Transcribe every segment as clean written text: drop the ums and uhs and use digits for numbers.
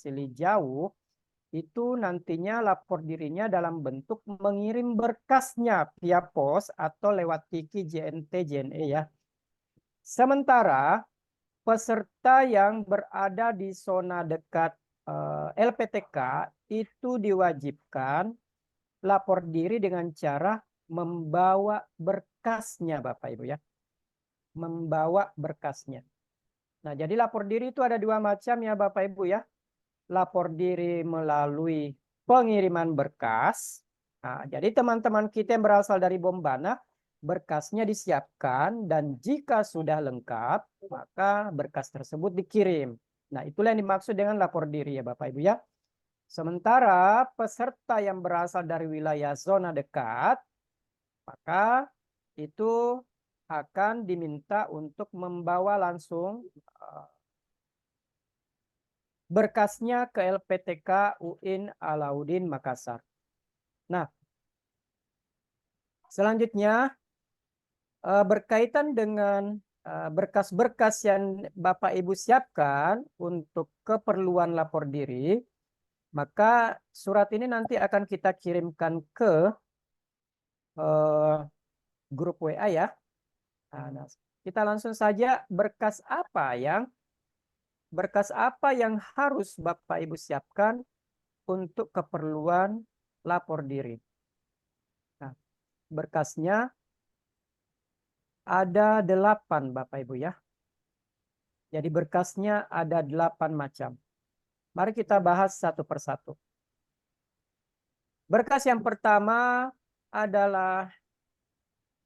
domisili jauh, itu nantinya lapor dirinya dalam bentuk mengirim berkasnya via pos atau lewat Tiki JNT JNE ya. Sementara peserta yang berada di zona dekat LPTK itu diwajibkan lapor diri dengan cara membawa berkasnya Bapak Ibu ya. Membawa berkasnya. Nah, jadi lapor diri itu ada dua macam ya Bapak Ibu ya. Lapor diri melalui pengiriman berkas. Nah, jadi teman-teman kita yang berasal dari Bombana, berkasnya disiapkan dan jika sudah lengkap, maka berkas tersebut dikirim. Nah, itulah yang dimaksud dengan lapor diri ya Bapak Ibu ya. Sementara peserta yang berasal dari wilayah zona dekat, maka itu akan diminta untuk membawa langsung berkasnya ke LPTK UIN Alauddin Makassar. Nah, selanjutnya berkaitan dengan berkas-berkas yang Bapak Ibu siapkan untuk keperluan lapor diri, maka surat ini nanti akan kita kirimkan ke grup WA ya. Nah, kita langsung saja berkas apa yang harus Bapak Ibu siapkan untuk keperluan lapor diri. Nah, berkasnya ada 8 Bapak Ibu ya. Jadi berkasnya ada 8 macam. Mari kita bahas satu persatu. Berkas yang pertama adalah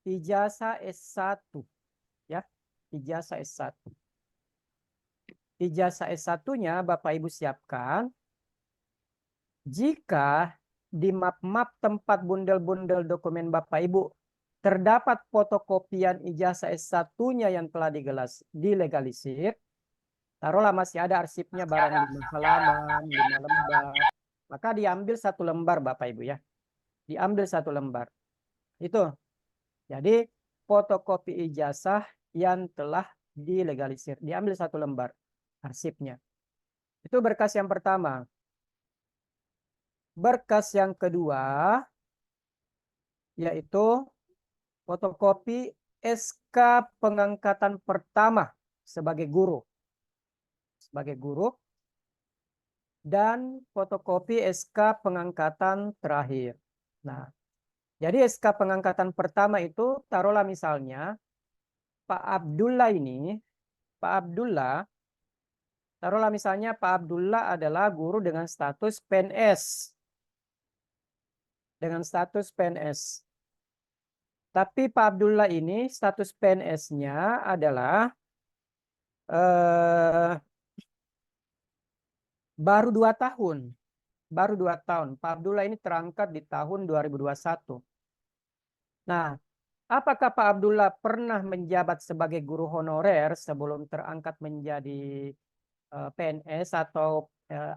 ijazah S1 ya. Ijazah S1. Ijazah S1-nya Bapak Ibu siapkan jika di map-map tempat bundel-bundel dokumen Bapak Ibu terdapat fotokopian ijazah S1-nya yang telah dilegalisir, taruhlah masih ada arsipnya barang 5 halaman, 5 lembar, maka diambil 1 lembar Bapak Ibu ya. Diambil 1 lembar. Itu. Jadi fotokopi ijazah yang telah dilegalisir. Diambil 1 lembar arsipnya. Itu berkas yang pertama. Berkas yang kedua yaitu fotokopi SK pengangkatan pertama sebagai guru. Sebagai guru. Dan fotokopi SK pengangkatan terakhir. Nah, jadi SK pengangkatan pertama itu taruhlah misalnya Pak Abdullah ini, Pak Abdullah, taruhlah misalnya Pak Abdullah adalah guru dengan status PNS. Dengan status PNS. Tapi Pak Abdullah ini status PNS-nya adalah baru 2 tahun. Baru 2 tahun. Pak Abdullah ini terangkat di tahun 2021. Nah, apakah Pak Abdullah pernah menjabat sebagai guru honorer sebelum terangkat menjadi PNS atau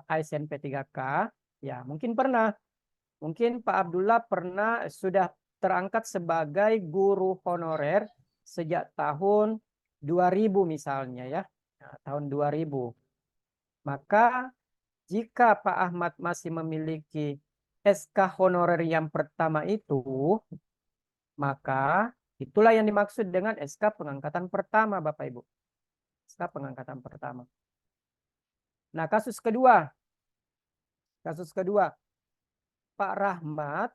ASN P3K? Ya, mungkin pernah. Mungkin Pak Abdullah pernah sudah terangkat sebagai guru honorer sejak tahun 2000 misalnya ya. Nah, tahun 2000. Maka jika Pak Ahmad masih memiliki SK honorer yang pertama itu, maka itulah yang dimaksud dengan SK pengangkatan pertama Bapak Ibu. SK pengangkatan pertama. Nah, kasus kedua. Kasus kedua. Pak Rahmat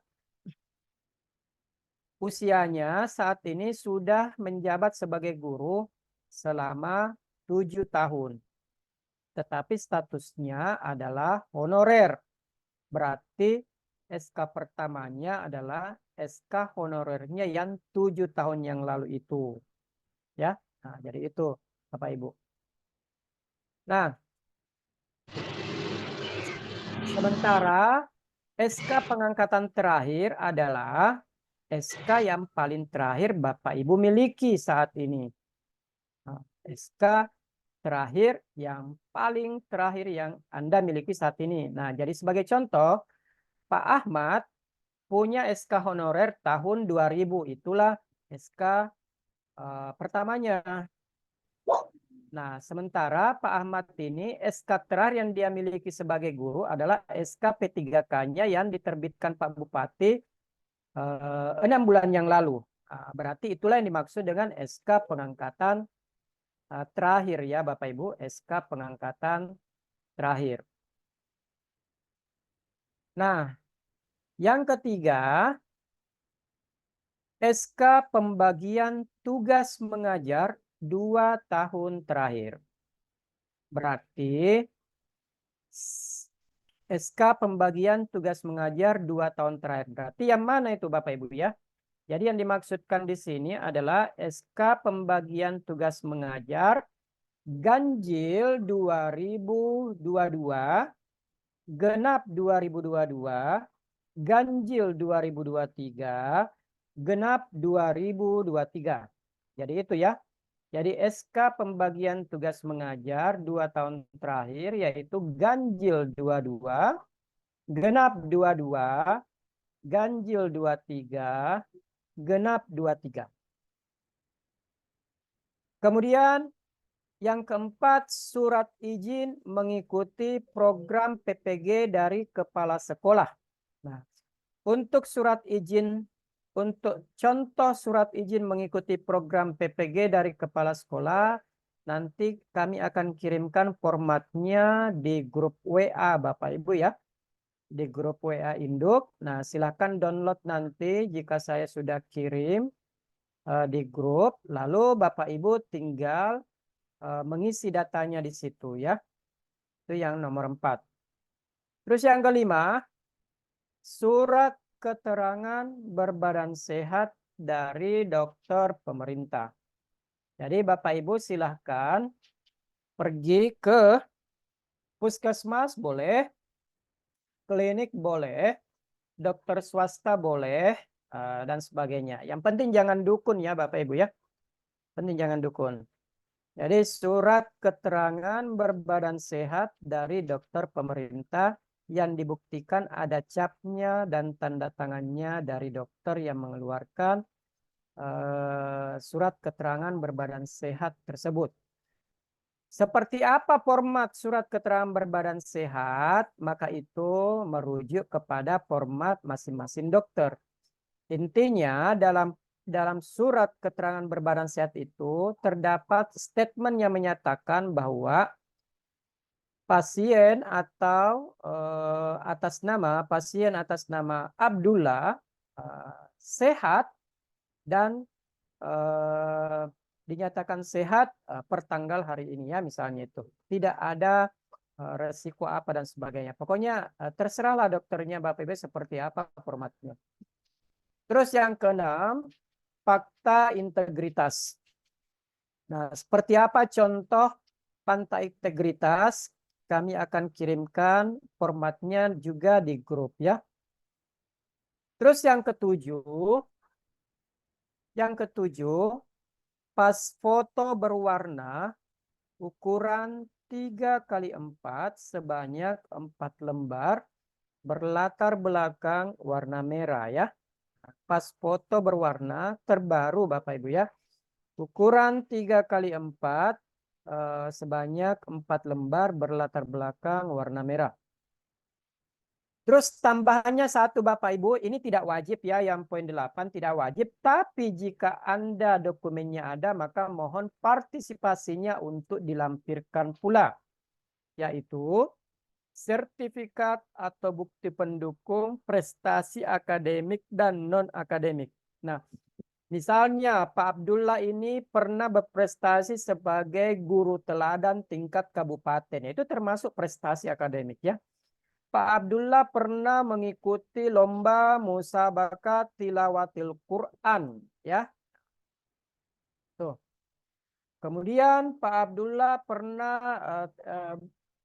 usianya saat ini sudah menjabat sebagai guru selama 7 tahun. Tetapi statusnya adalah honorer. Berarti SK pertamanya adalah SK honorernya yang 7 tahun yang lalu itu. Ya, nah, jadi itu Bapak Ibu. Nah, sementara SK pengangkatan terakhir adalah SK yang paling terakhir Bapak Ibu miliki saat ini. Nah, SK terakhir yang paling terakhir yang Anda miliki saat ini. Nah, jadi sebagai contoh, Pak Ahmad punya SK honorer tahun 2000. Itulah SK pertamanya. Nah, sementara Pak Ahmad ini SK terakhir yang dia miliki sebagai guru adalah SK P3K-nya yang diterbitkan Pak Bupati 6 bulan yang lalu. Nah, berarti itulah yang dimaksud dengan SK pengangkatan terakhir ya Bapak Ibu, SK pengangkatan terakhir. Nah, yang ketiga, SK pembagian tugas mengajar 2 tahun terakhir. Berarti SK pembagian tugas mengajar 2 tahun terakhir. Berarti yang mana itu Bapak Ibu ya? Jadi yang dimaksudkan di sini adalah SK pembagian tugas mengajar ganjil 2022, genap 2022, ganjil 2023, genap 2023. Jadi itu ya. Jadi SK pembagian tugas mengajar 2 tahun terakhir yaitu ganjil 22, genap 22, ganjil 23, genap 23. Kemudian yang keempat, surat izin mengikuti program PPG dari kepala sekolah. Nah, untuk surat izin, untuk contoh surat izin mengikuti program PPG dari kepala sekolah, nanti kami akan kirimkan formatnya di grup WA Bapak Ibu ya. Di grup WA Induk. Nah, silakan download nanti jika saya sudah kirim di grup. Lalu Bapak Ibu tinggal mengisi datanya di situ ya. Itu yang nomor 4. Terus yang kelima, surat keterangan berbadan sehat dari dokter pemerintah. Jadi Bapak Ibu silahkan pergi ke puskesmas boleh, klinik boleh, dokter swasta boleh, dan sebagainya. Yang penting jangan dukun ya Bapak Ibu ya. Penting jangan dukun. Jadi surat keterangan berbadan sehat dari dokter pemerintah yang dibuktikan ada capnya dan tanda tangannya dari dokter yang mengeluarkan surat keterangan berbadan sehat tersebut. Seperti apa format surat keterangan berbadan sehat? Maka itu merujuk kepada format masing-masing dokter. Intinya dalam surat keterangan berbadan sehat itu terdapat statement yang menyatakan bahwa pasien atau pasien atas nama Abdullah sehat dan dinyatakan sehat per tanggal hari ini ya misalnya itu. Tidak ada resiko apa dan sebagainya. Pokoknya terserahlah dokternya Bapak Ibu seperti apa formatnya. Terus yang keenam, fakta integritas. Nah, seperti apa contoh fakta integritas? Kami akan kirimkan formatnya juga di grup ya. Terus yang ketujuh, pas foto berwarna ukuran 3x4 sebanyak 4 lembar berlatar belakang warna merah ya. Pas foto berwarna terbaru Bapak Ibu ya. Ukuran 3x4 sebanyak 4 lembar berlatar belakang warna merah. Terus tambahannya satu Bapak Ibu, ini tidak wajib ya, yang poin 8 tidak wajib. Tapi jika Anda dokumennya ada, maka mohon partisipasinya untuk dilampirkan pula. Yaitu sertifikat atau bukti pendukung prestasi akademik dan non-akademik. Nah, misalnya Pak Abdullah ini pernah berprestasi sebagai guru teladan tingkat kabupaten. Itu termasuk prestasi akademik ya. Pak Abdullah pernah mengikuti lomba musabakat tilawatil Quran ya. Tuh. Kemudian Pak Abdullah pernah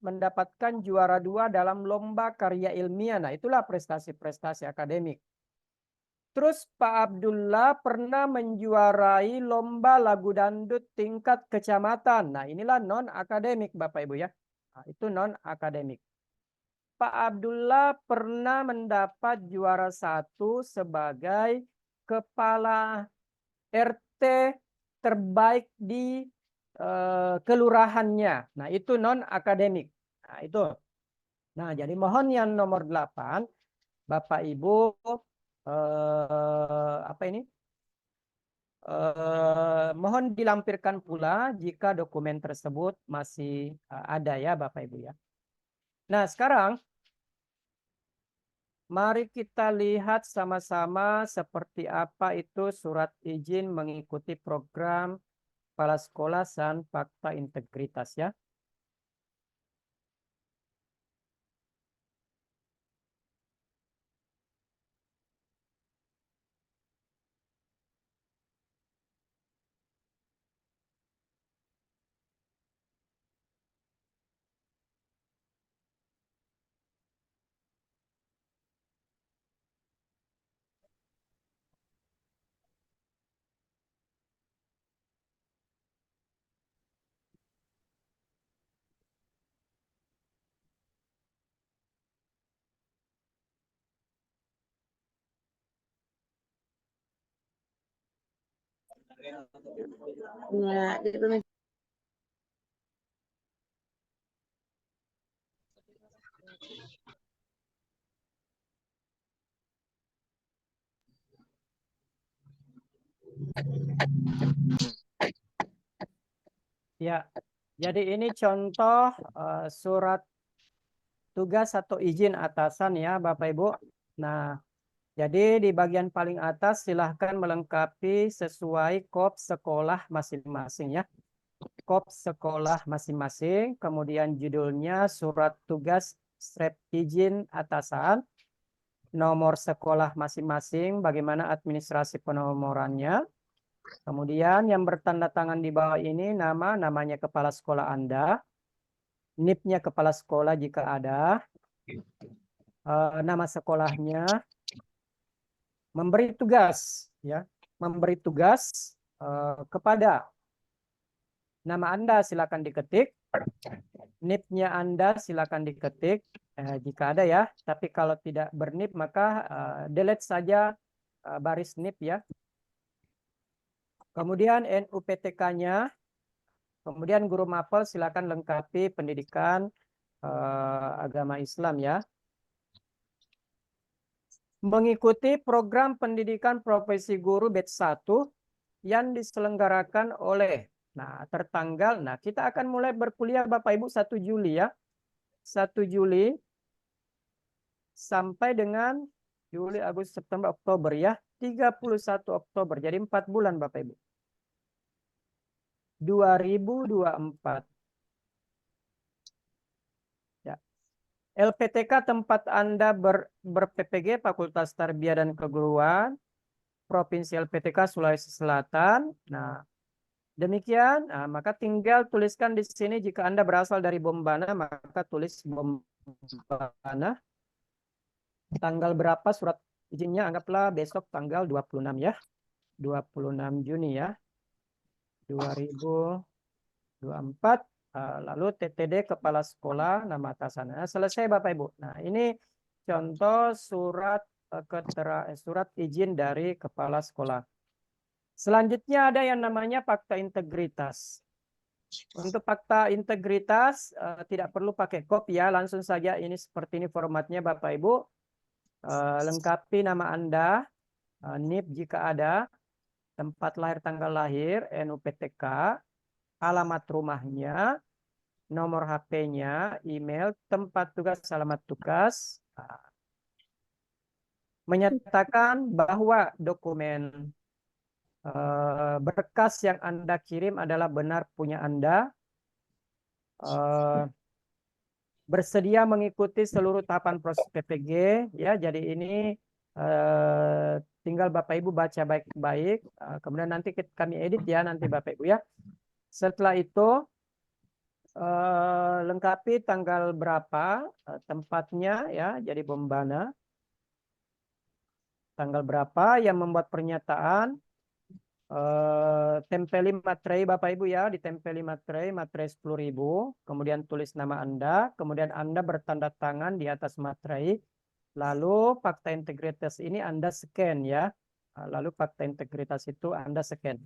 mendapatkan juara 2 dalam lomba karya ilmiah. Nah, itulah prestasi-prestasi akademik. Terus Pak Abdullah pernah menjuarai lomba lagu dangdut tingkat kecamatan. Nah, inilah non-akademik Bapak Ibu ya. Nah, itu non-akademik. Pak Abdullah pernah mendapat juara 1 sebagai kepala RT terbaik di kelurahannya. Nah, itu non akademik. Nah, itu. Nah, jadi mohon yang nomor 8 Bapak Ibu apa ini? Mohon dilampirkan pula jika dokumen tersebut masih ada ya Bapak Ibu ya. Nah, sekarang mari kita lihat sama-sama seperti apa itu surat izin mengikuti program Kepala Sekolah dan Fakta Integritas ya. Ya, itu Ya, jadi ini contoh surat tugas atau izin atasan ya Bapak Ibu. Nah, jadi di bagian paling atas silahkan melengkapi sesuai kop sekolah masing-masing ya. Kop sekolah masing-masing, kemudian judulnya surat tugas strep izin atasan, nomor sekolah masing-masing, bagaimana administrasi penomorannya. Kemudian yang bertanda tangan di bawah ini namanya kepala sekolah Anda, NIP-nya kepala sekolah jika ada, nama sekolahnya, memberi tugas ya, memberi tugas kepada nama Anda silakan diketik, NIP-nya Anda silakan diketik jika ada ya, tapi kalau tidak bernip maka delete saja baris NIP ya. Kemudian NUPTK-nya, kemudian guru mapel silakan lengkapi pendidikan agama Islam ya. Mengikuti program pendidikan profesi guru batch 1 yang diselenggarakan oleh, nah tertanggal, nah kita akan mulai berkuliah Bapak Ibu 1 Juli ya. 1 Juli sampai dengan Juli, Agustus, September, Oktober ya. 31 Oktober, jadi 4 bulan Bapak Ibu. 2024. Ya. LPTK tempat Anda ber-PPG Fakultas Tarbiyah dan Keguruan, Provinsi LPTK Sulawesi Selatan. Nah, demikian. Nah, maka tinggal tuliskan di sini jika Anda berasal dari Bombana, maka tulis Bombana. Tanggal berapa surat izinnya? Anggaplah besok tanggal 26 ya. 26 Juni ya. 2024. Lalu TTD kepala sekolah, nama atasan. Nah, selesai Bapak Ibu. Nah, ini contoh surat surat izin dari kepala sekolah. Selanjutnya ada yang namanya fakta integritas. Untuk fakta integritas tidak perlu pakai copy ya, langsung saja ini seperti ini formatnya Bapak Ibu. Lengkapi nama Anda, NIP jika ada, tempat lahir tanggal lahir, NUPTK, alamat rumahnya, nomor HP-nya, email, tempat tugas, alamat tugas, menyatakan bahwa dokumen berkas yang Anda kirim adalah benar punya Anda, bersedia mengikuti seluruh tahapan proses PPG ya. Jadi ini tinggal Bapak Ibu baca baik-baik, kemudian nanti kami edit ya nanti Bapak Ibu ya. Setelah itu lengkapi tanggal berapa, tempatnya ya, jadi Bombana, tanggal berapa, yang membuat pernyataan, tempeli materai Bapak Ibu ya, ditempeli materai 10.000, kemudian tulis nama Anda, kemudian Anda bertanda tangan di atas materai, lalu fakta integritas ini Anda scan ya, lalu fakta integritas itu Anda scan.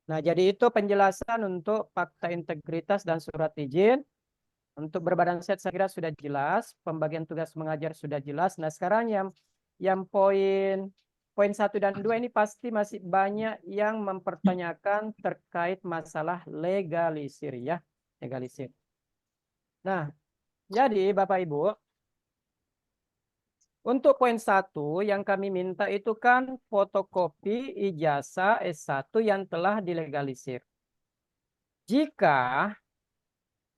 Nah, jadi itu penjelasan untuk fakta integritas dan surat izin. Untuk berbadan set saya kira sudah jelas, pembagian tugas mengajar sudah jelas. Nah, sekarang yang poin 1 dan 2 ini pasti masih banyak yang mempertanyakan terkait masalah legalisir ya, legalisir. Nah, jadi Bapak Ibu, untuk poin 1 yang kami minta itu kan fotokopi ijazah S1 yang telah dilegalisir. Jika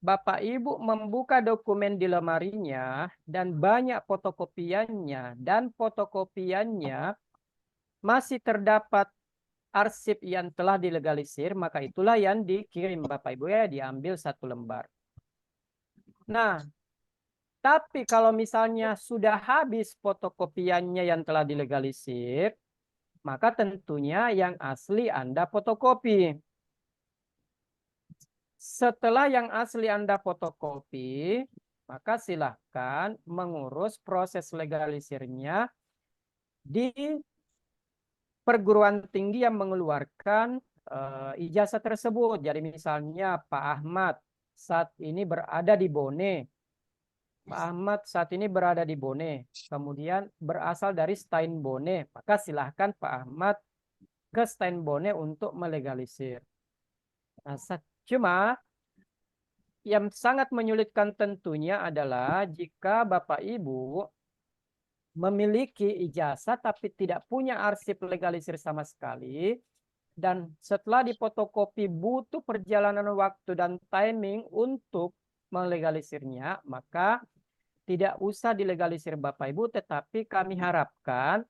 Bapak Ibu membuka dokumen di lemarinya dan banyak fotokopiannya dan fotokopiannya masih terdapat arsip yang telah dilegalisir, maka itulah yang dikirim Bapak Ibu ya, diambil 1 lembar. Nah, tapi kalau misalnya sudah habis fotokopiannya yang telah dilegalisir, maka tentunya yang asli Anda fotokopi. Setelah yang asli Anda fotokopi, maka silahkan mengurus proses legalisirnya di perguruan tinggi yang mengeluarkan ijazah tersebut. Jadi misalnya Pak Ahmad saat ini berada di Bone. Pak Ahmad saat ini berada di Bone. Kemudian berasal dari Stein Bone. Maka silahkan Pak Ahmad ke Stein Bone untuk melegalisir. Nah, cuma yang sangat menyulitkan tentunya adalah jika Bapak Ibu memiliki ijazah tapi tidak punya arsip legalisir sama sekali, dan setelah difotokopi butuh perjalanan waktu dan timing untuk melegalisirnya, maka tidak usah dilegalisir Bapak Ibu, tetapi kami harapkan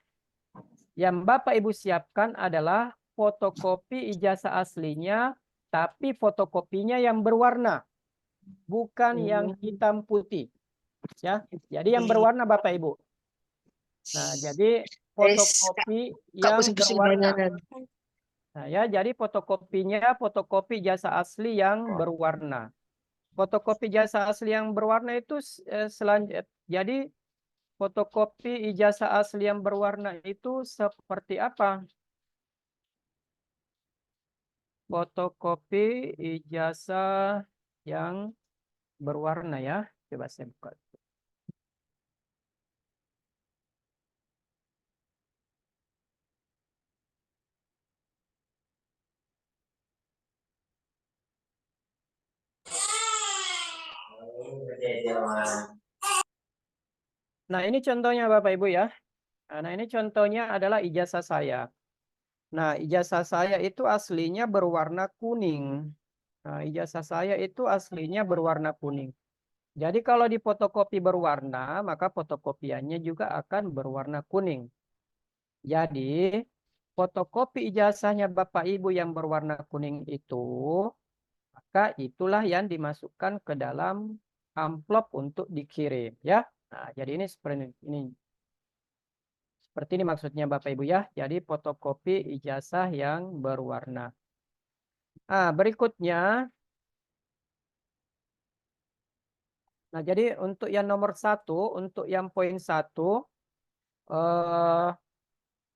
yang Bapak Ibu siapkan adalah fotokopi ijazah aslinya, tapi fotokopinya yang berwarna, bukan yang hitam putih. Ya, jadi yang berwarna Bapak Ibu. Nah, jadi fotokopi yang berwarna. Nah, ya, jadi fotokopinya fotokopi jasa asli yang berwarna. Fotokopi jasa asli yang berwarna itu selanjutnya. Jadi fotokopi ijazah asli yang berwarna itu seperti apa? Fotokopi ijazah yang berwarna ya. Coba saya buka. Nah, ini contohnya Bapak Ibu ya. Nah, ini contohnya adalah ijazah saya. Nah, ijazah saya itu aslinya berwarna kuning. Nah, ijazah saya itu aslinya berwarna kuning. Jadi kalau difotokopi berwarna, maka fotokopiannya juga akan berwarna kuning. Jadi, fotokopi ijazahnya Bapak Ibu yang berwarna kuning itu, maka itulah yang dimasukkan ke dalam amplop untuk dikirim ya. Nah, jadi ini seperti ini. Seperti ini maksudnya Bapak Ibu ya. Jadi fotokopi ijazah yang berwarna. Nah, berikutnya. Nah, jadi untuk yang nomor 1, untuk yang poin 1,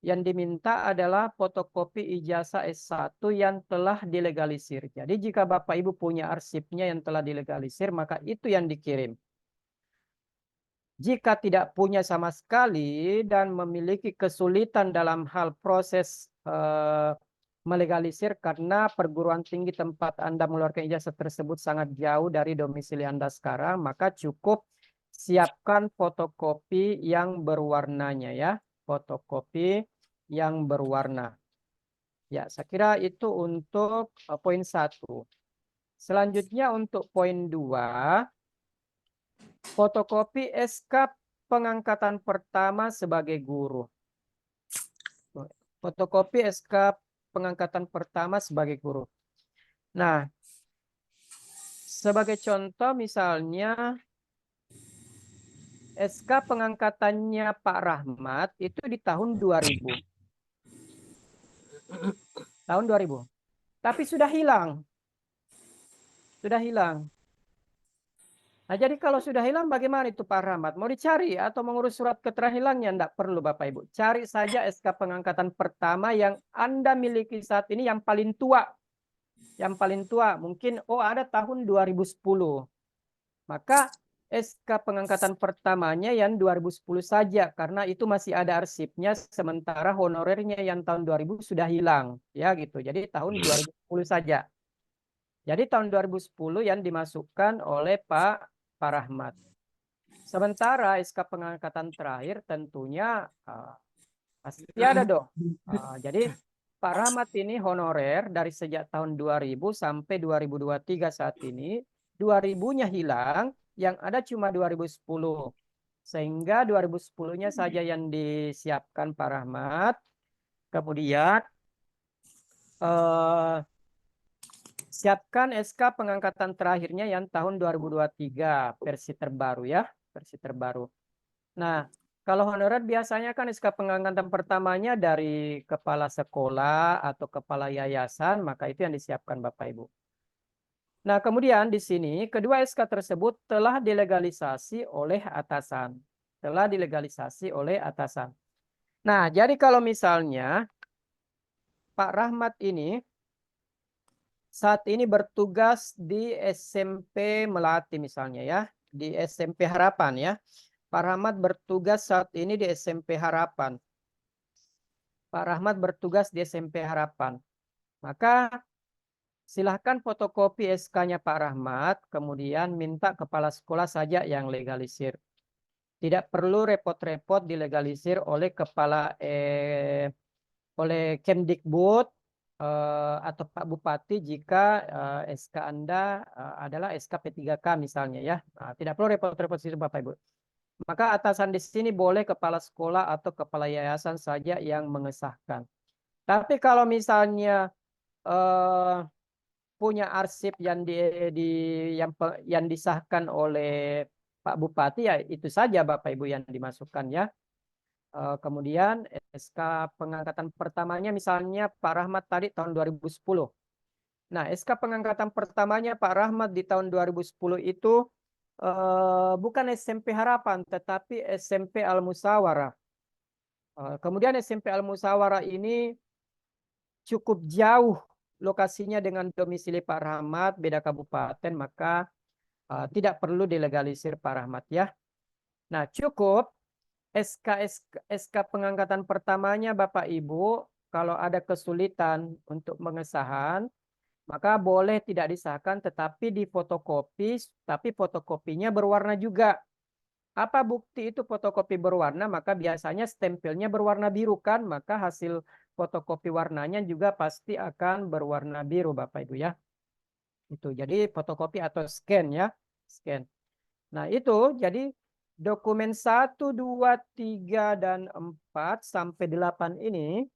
yang diminta adalah fotokopi ijazah S1 yang telah dilegalisir. Jadi jika Bapak Ibu punya arsipnya yang telah dilegalisir, maka itu yang dikirim. Jika tidak punya sama sekali dan memiliki kesulitan dalam hal proses melegalisir karena perguruan tinggi tempat Anda mengeluarkan ijazah tersebut sangat jauh dari domisili Anda sekarang, maka cukup siapkan fotokopi yang berwarnanya ya, fotokopi yang berwarna. Ya, saya kira itu untuk poin 1. Selanjutnya untuk poin 2, fotokopi SK pengangkatan pertama sebagai guru. Fotokopi SK pengangkatan pertama sebagai guru. Nah, sebagai contoh misalnya SK pengangkatannya Pak Rahmat itu di tahun 2000. Tahun 2000. Tapi sudah hilang. Sudah hilang. Nah, jadi kalau sudah hilang bagaimana itu Pak Rahmat? Mau dicari atau mengurus surat keterangan hilangnya? Tidak perlu Bapak Ibu. Cari saja SK pengangkatan pertama yang Anda miliki saat ini yang paling tua. Yang paling tua mungkin ada tahun 2010. Maka SK pengangkatan pertamanya yang 2010 saja karena itu masih ada arsipnya, sementara honorernya yang tahun 2000 sudah hilang ya gitu. Jadi tahun 2010 saja. Jadi tahun 2010 yang dimasukkan oleh Pak Rahmat. Sementara SK pengangkatan terakhir tentunya pasti ada dong. Jadi Pak Rahmat ini honorer dari sejak tahun 2000 sampai 2023 saat ini. 2000-nya hilang, yang ada cuma 2010. Sehingga 2010-nya saja yang disiapkan Pak Rahmat. Kemudian siapkan SK pengangkatan terakhirnya yang tahun 2023 versi terbaru ya, versi terbaru. Nah, kalau honorer biasanya kan SK pengangkatan pertamanya dari kepala sekolah atau kepala yayasan, maka itu yang disiapkan Bapak Ibu. Nah, kemudian di sini kedua SK tersebut telah dilegalisasi oleh atasan. Telah dilegalisasi oleh atasan. Nah, jadi kalau misalnya Pak Rahmat ini saat ini bertugas di SMP Melati misalnya ya, di SMP Harapan ya. Pak Rahmat bertugas saat ini di SMP Harapan. Pak Rahmat bertugas di SMP Harapan. Maka silahkan fotokopi SK-nya Pak Rahmat, kemudian minta kepala sekolah saja yang legalisir. Tidak perlu repot-repot dilegalisir oleh oleh Kemdikbud atau Pak Bupati jika SK Anda adalah SK P3K misalnya ya. Nah, tidak perlu repot-repot situ Bapak Ibu. Maka atasan di sini boleh kepala sekolah atau kepala yayasan saja yang mengesahkan. Tapi kalau misalnya punya arsip yang disahkan oleh Pak Bupati ya itu saja Bapak Ibu yang dimasukkan ya. Kemudian SK pengangkatan pertamanya misalnya Pak Rahmat tadi tahun 2010. Nah, SK pengangkatan pertamanya Pak Rahmat di tahun 2010 itu bukan SMP Harapan tetapi SMP Al Musawarah. Kemudian SMP Al Musawarah ini cukup jauh lokasinya dengan domisili Pak Rahmat, beda kabupaten, maka tidak perlu dilegalisir Pak Rahmat ya. Nah, cukup SK pengangkatan pertamanya Bapak Ibu, kalau ada kesulitan untuk mengesahan, maka boleh tidak disahkan tetapi difotokopi, tapi fotokopinya berwarna juga. Apa bukti itu fotokopi berwarna? Maka biasanya stempelnya berwarna biru kan, maka hasil fotokopi warnanya juga pasti akan berwarna biru Bapak Ibu ya. Itu jadi fotokopi atau scan ya, scan. Nah, itu jadi dokumen 1, 2, 3, dan 4 sampai 8 ini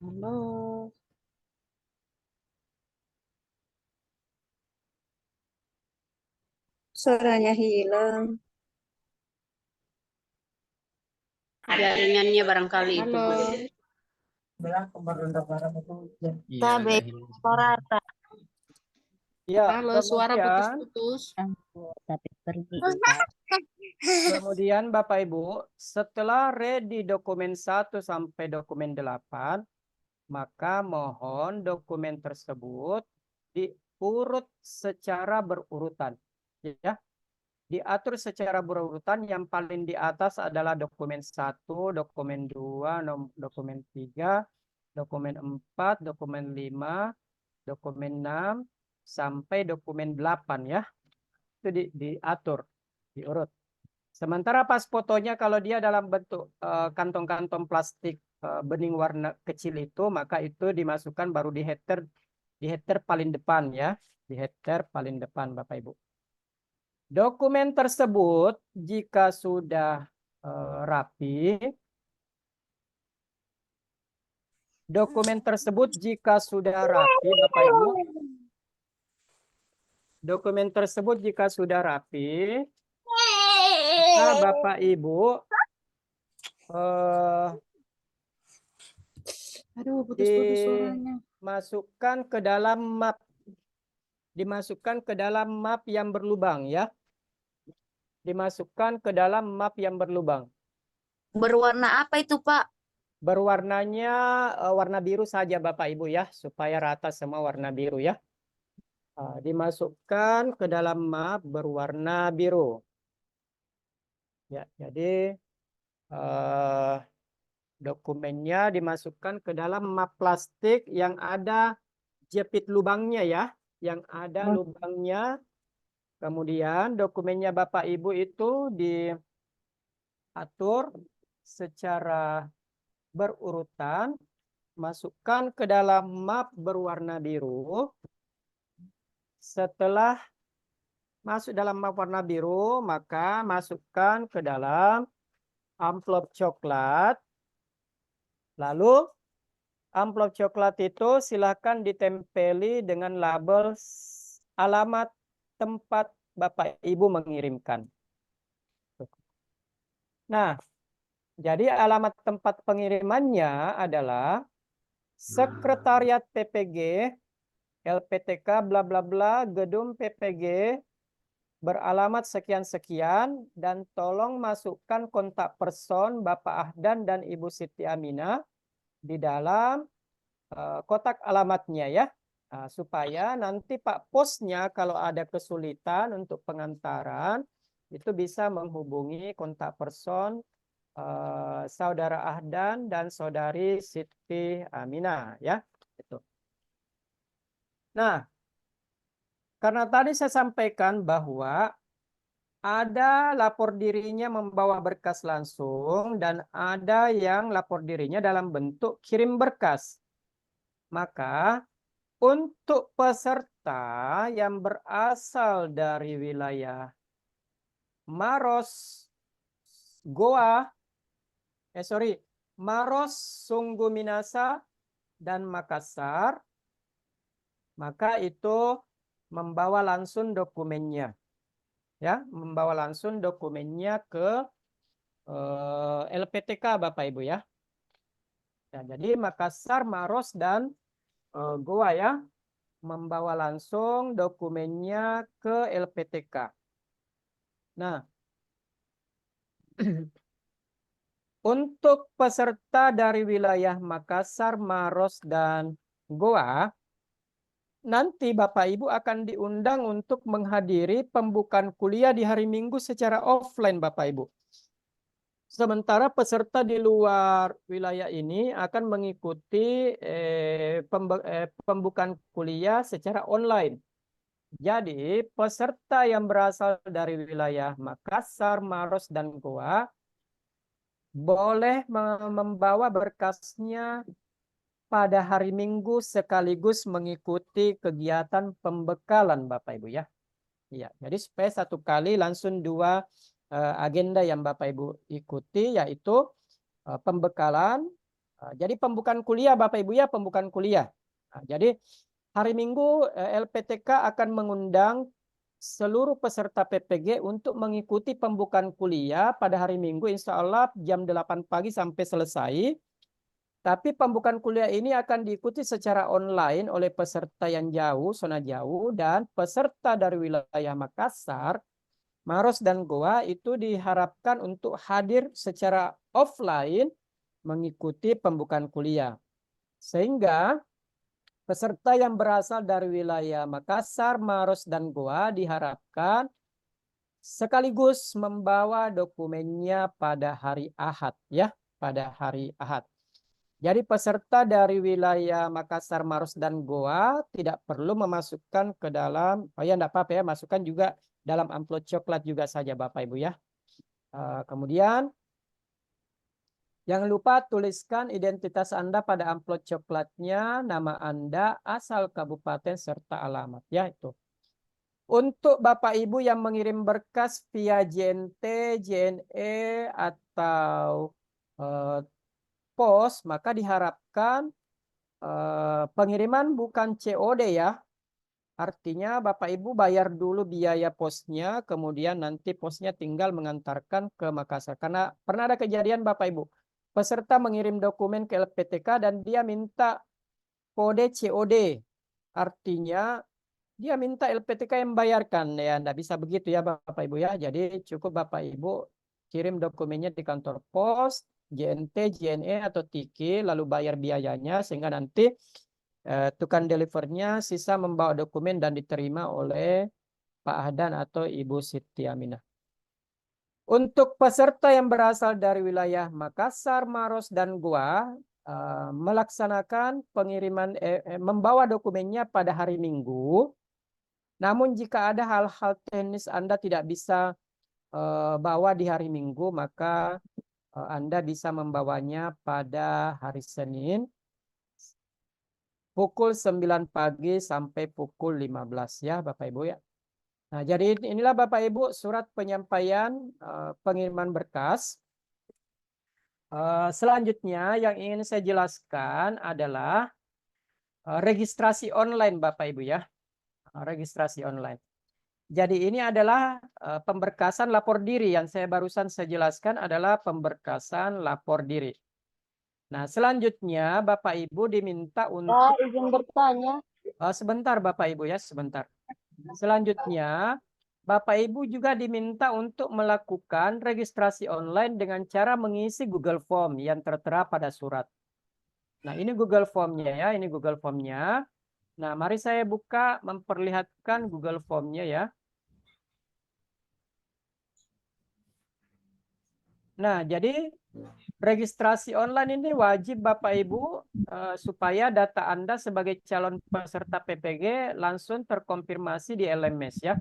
Halo, suaranya hilang. Jaringannya barangkali itu. Halo. Iya, agak hilang. ya, Halo, suara putus-putus. Tapi pergi. kemudian Bapak Ibu, setelah ready dokumen 1 sampai dokumen 8, maka mohon dokumen tersebut diurut secara berurutan. Ya, diatur secara berurutan. Yang paling di atas adalah dokumen 1, dokumen 2, dokumen 3, dokumen 4, dokumen 5, dokumen 6, sampai dokumen 8 ya. Itu diatur, diurut. Sementara pas fotonya kalau dia dalam bentuk kantong-kantong plastik bening warna kecil itu, maka itu dimasukkan baru di header paling depan ya, di header paling depan Bapak Ibu. Dokumen tersebut jika sudah rapi, Bapak Ibu, dokumen tersebut jika sudah rapi, maka Bapak Ibu eh, Aduh, putus-putus di- suaranya. masukkan ke dalam map. Dimasukkan ke dalam map yang berlubang ya. Dimasukkan ke dalam map yang berlubang. Berwarna apa itu, Pak? Berwarnanya warna biru saja Bapak Ibu ya, supaya rata semua warna biru ya. Dimasukkan ke dalam map berwarna biru. Ya, jadi dokumennya dimasukkan ke dalam map plastik yang ada jepit lubangnya ya, yang ada lubangnya. Kemudian dokumennya Bapak Ibu itu diatur secara berurutan, masukkan ke dalam map berwarna biru. Setelah masuk dalam map warna biru, maka masukkan ke dalam amplop coklat. Lalu amplop coklat itu silakan ditempeli dengan label alamat tempat Bapak Ibu mengirimkan. Nah, jadi alamat tempat pengirimannya adalah Sekretariat PPG, LPTK bla bla bla, Gedung PPG, beralamat sekian-sekian, dan tolong masukkan kontak person Bapak Ahdan dan Ibu Siti Aminah di dalam kotak alamatnya ya. Supaya nanti Pak Posnya kalau ada kesulitan untuk pengantaran, itu bisa menghubungi kontak person Saudara Ahdan dan Saudari Siti Aminah ya. Itu. Nah, karena tadi saya sampaikan bahwa ada lapor dirinya membawa berkas langsung dan ada yang lapor dirinya dalam bentuk kirim berkas. Maka untuk peserta yang berasal dari wilayah Maros, Goa, Maros, Sungguh Minasa, dan Makassar, maka itu membawa langsung dokumennya. Ya, membawa langsung dokumennya ke LPTK Bapak Ibu ya. Ya, jadi Makassar, Maros, dan Goa ya, membawa langsung dokumennya ke LPTK. Nah, untuk peserta dari wilayah Makassar, Maros, dan Goa, nanti Bapak Ibu akan diundang untuk menghadiri pembukaan kuliah di hari Minggu secara offline Bapak Ibu. Sementara peserta di luar wilayah ini akan mengikuti pembukaan kuliah secara online. Jadi peserta yang berasal dari wilayah Makassar, Maros, dan Goa boleh membawa berkasnya pada hari Minggu sekaligus mengikuti kegiatan pembekalan Bapak Ibu ya. Iya, jadi supaya satu kali langsung dua agenda yang Bapak Ibu ikuti, yaitu pembekalan. Jadi pembukaan kuliah Bapak Ibu ya, pembukaan kuliah. Jadi hari Minggu LPTK akan mengundang seluruh peserta PPG untuk mengikuti pembukaan kuliah pada hari Minggu, insya Allah jam 8 pagi sampai selesai. Tapi pembukaan kuliah ini akan diikuti secara online oleh peserta yang jauh, zona jauh, dan peserta dari wilayah Makassar, Maros, dan Goa itu diharapkan untuk hadir secara offline mengikuti pembukaan kuliah. Sehingga peserta yang berasal dari wilayah Makassar, Maros, dan Goa diharapkan sekaligus membawa dokumennya pada hari Ahad ya, pada hari Ahad. Jadi peserta dari wilayah Makassar, Maros, dan Goa tidak perlu memasukkan ke dalam, oh ya enggak apa-apa ya, masukkan juga dalam amplop coklat juga saja Bapak Ibu ya. Kemudian jangan lupa tuliskan identitas Anda pada amplop coklatnya, nama Anda, asal kabupaten, serta alamat ya itu. Untuk Bapak Ibu yang mengirim berkas via JNT, JNE, atau pos, maka diharapkan pengiriman bukan COD ya. Artinya Bapak Ibu bayar dulu biaya posnya, kemudian nanti posnya tinggal mengantarkan ke Makassar. Karena pernah ada kejadian Bapak Ibu, peserta mengirim dokumen ke LPTK dan dia minta kode COD. Artinya dia minta LPTK yang membayarkan. Ya, enggak bisa begitu ya Bapak Ibu ya. Jadi cukup Bapak Ibu kirim dokumennya di kantor pos, JNT, JNE atau TIKI, lalu bayar biayanya sehingga nanti tukang delivernya sisa membawa dokumen dan diterima oleh Pak Ahdan atau Ibu Siti Aminah. Untuk peserta yang berasal dari wilayah Makassar, Maros, dan Goa, melaksanakan pengiriman membawa dokumennya pada hari Minggu. Namun jika ada hal-hal teknis Anda tidak bisa bawa di hari Minggu, maka Anda bisa membawanya pada hari Senin pukul 9 pagi sampai pukul 15 ya Bapak Ibu ya. Nah, jadi inilah Bapak Ibu surat penyampaian pengiriman berkas. Selanjutnya yang ingin saya jelaskan adalah registrasi online Bapak Ibu ya. Registrasi online. Jadi ini adalah pemberkasan lapor diri yang saya barusan saya jelaskan adalah pemberkasan lapor diri. Nah, selanjutnya Bapak Ibu diminta untuk izin bertanya. sebentar Bapak Ibu ya, sebentar. Selanjutnya Bapak Ibu juga diminta untuk melakukan registrasi online dengan cara mengisi Google Form yang tertera pada surat. Nah, ini Google Form-nya ya, ini Google Form-nya. Nah, mari saya buka memperlihatkan Google Form-nya ya. Nah, jadi registrasi online ini wajib Bapak Ibu supaya data Anda sebagai calon peserta PPG langsung terkonfirmasi di LMS ya.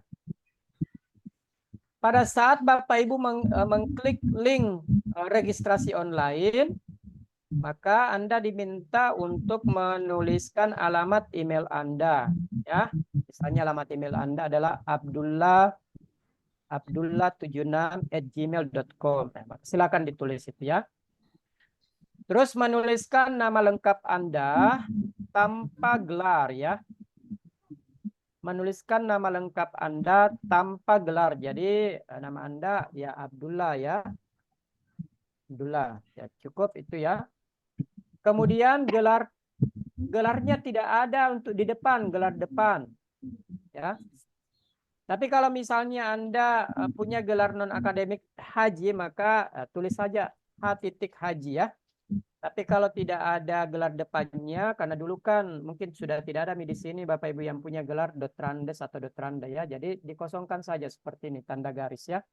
Pada saat Bapak Ibu mengklik link registrasi online, maka Anda diminta untuk menuliskan alamat email Anda ya. Misalnya alamat email Anda adalah abdullah76@gmail.com. Silakan ditulis itu ya. Terus menuliskan nama lengkap Anda tanpa gelar ya. Menuliskan nama lengkap Anda tanpa gelar. Jadi nama Anda ya Abdullah ya. Abdullah. Ya, cukup itu ya. Kemudian gelarnya tidak ada untuk di depan, gelar depan. Ya. Tapi kalau misalnya Anda punya gelar non-akademik haji, maka tulis saja H.Haji ya. Tapi kalau tidak ada gelar depannya, karena dulu kan mungkin sudah tidak ada di sini Bapak Ibu yang punya gelar Dotrandes atau Dotranda ya. Jadi dikosongkan saja seperti ini, tanda garis ya.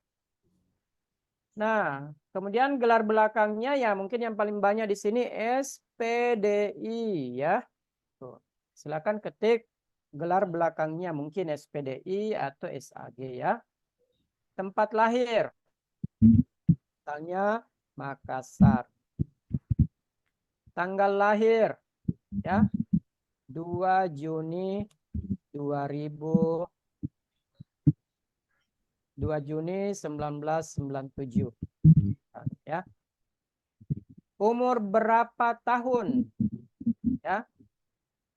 Nah, kemudian gelar belakangnya ya mungkin yang paling banyak di sini SPDI ya. Tuh, silakan ketik gelar belakangnya mungkin SPDI atau SAG ya. Tempat lahir, misalnya Makassar. Tanggal lahir ya 2 Juni 2000 2 Juni 1997 ya. Umur berapa tahun ya.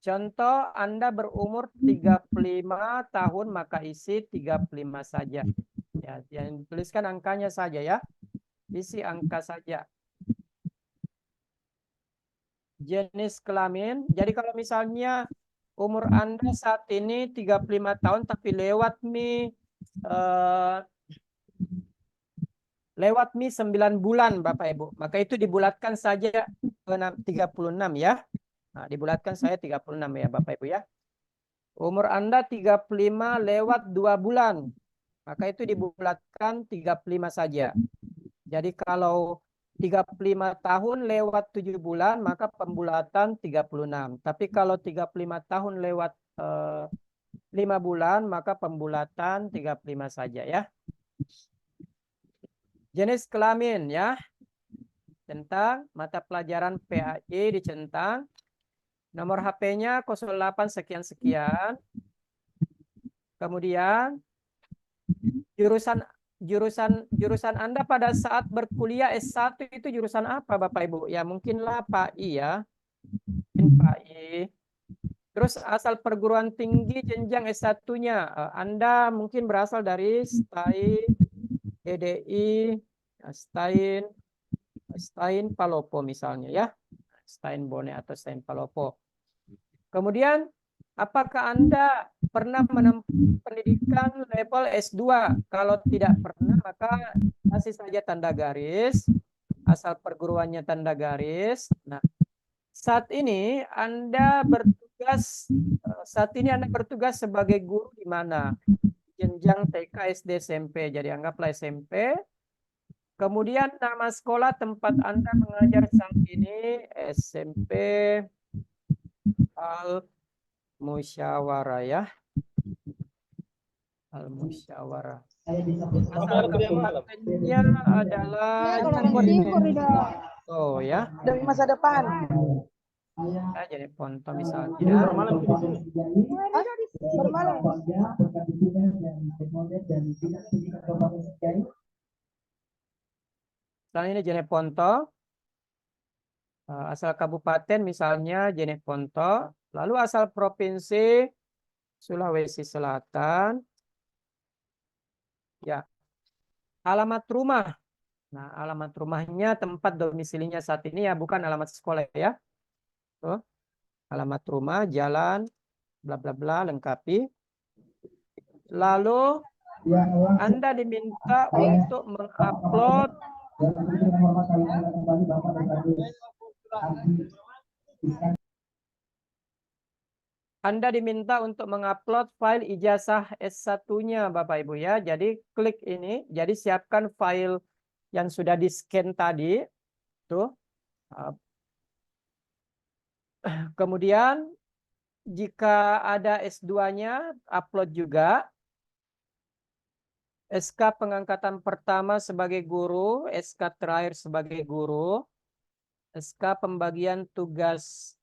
Contoh Anda berumur 35 tahun maka isi 35 saja ya. Yang tuliskan angkanya saja ya. Isi angka saja. Jenis kelamin. Jadi kalau misalnya umur Anda saat ini 35 tahun tapi lewat lewat 9 bulan Bapak Ibu. Maka itu dibulatkan saja 36 ya. Nah, dibulatkan saya 36 ya Bapak Ibu ya. Umur Anda 35 lewat 2 bulan. Maka itu dibulatkan 35 saja. Jadi kalau 35 tahun lewat 7 bulan, maka pembulatan 36. Tapi kalau 35 tahun lewat 5 bulan, maka pembulatan 35 saja ya. Jenis kelamin ya. Centang, mata pelajaran PAI dicentang. Nomor HP-nya 08 sekian-sekian. Kemudian jurusan Anda pada saat berkuliah S1 itu jurusan apa Bapak Ibu? Ya mungkinlah PAI ya. Mungkin PAI. Terus asal perguruan tinggi jenjang S1-nya. Anda mungkin berasal dari STAI, EDI, STAIN, Stain Palopo misalnya ya. Stain Bone atau Stain Palopo. Kemudian, apakah Anda pernah menempuh pendidikan level S2? Kalau tidak pernah, maka kasih saja tanda garis. Asal perguruannya tanda garis. Nah, saat ini Anda bertugas sebagai guru di mana? Jenjang TK, SD, SMP. Jadi anggaplah SMP. Kemudian nama sekolah tempat Anda mengajar saat ini SMP Al Musyawarah ya. Al Musyawarah. Asal kabupatennya adalah oh ya. Dari masa depan. Nah, jadi Ponto misalnya. Bermalam. Selanjutnya ini Jeneponto. Asal kabupaten misalnya Jeneponto. Lalu asal provinsi Sulawesi Selatan. Ya. Alamat rumah. Nah, alamat rumahnya tempat domisilinya saat ini ya, bukan alamat sekolah ya. Tuh. Alamat rumah, jalan, bla bla bla, lengkapi. Lalu Anda diminta untuk mengupload file ijazah S1-nya Bapak Ibu ya. Jadi klik ini, jadi siapkan file yang sudah di-scan tadi. Tuh. Kemudian jika ada S2-nya, upload juga. SK pengangkatan pertama sebagai guru, SK terakhir sebagai guru, SK pembagian tugas,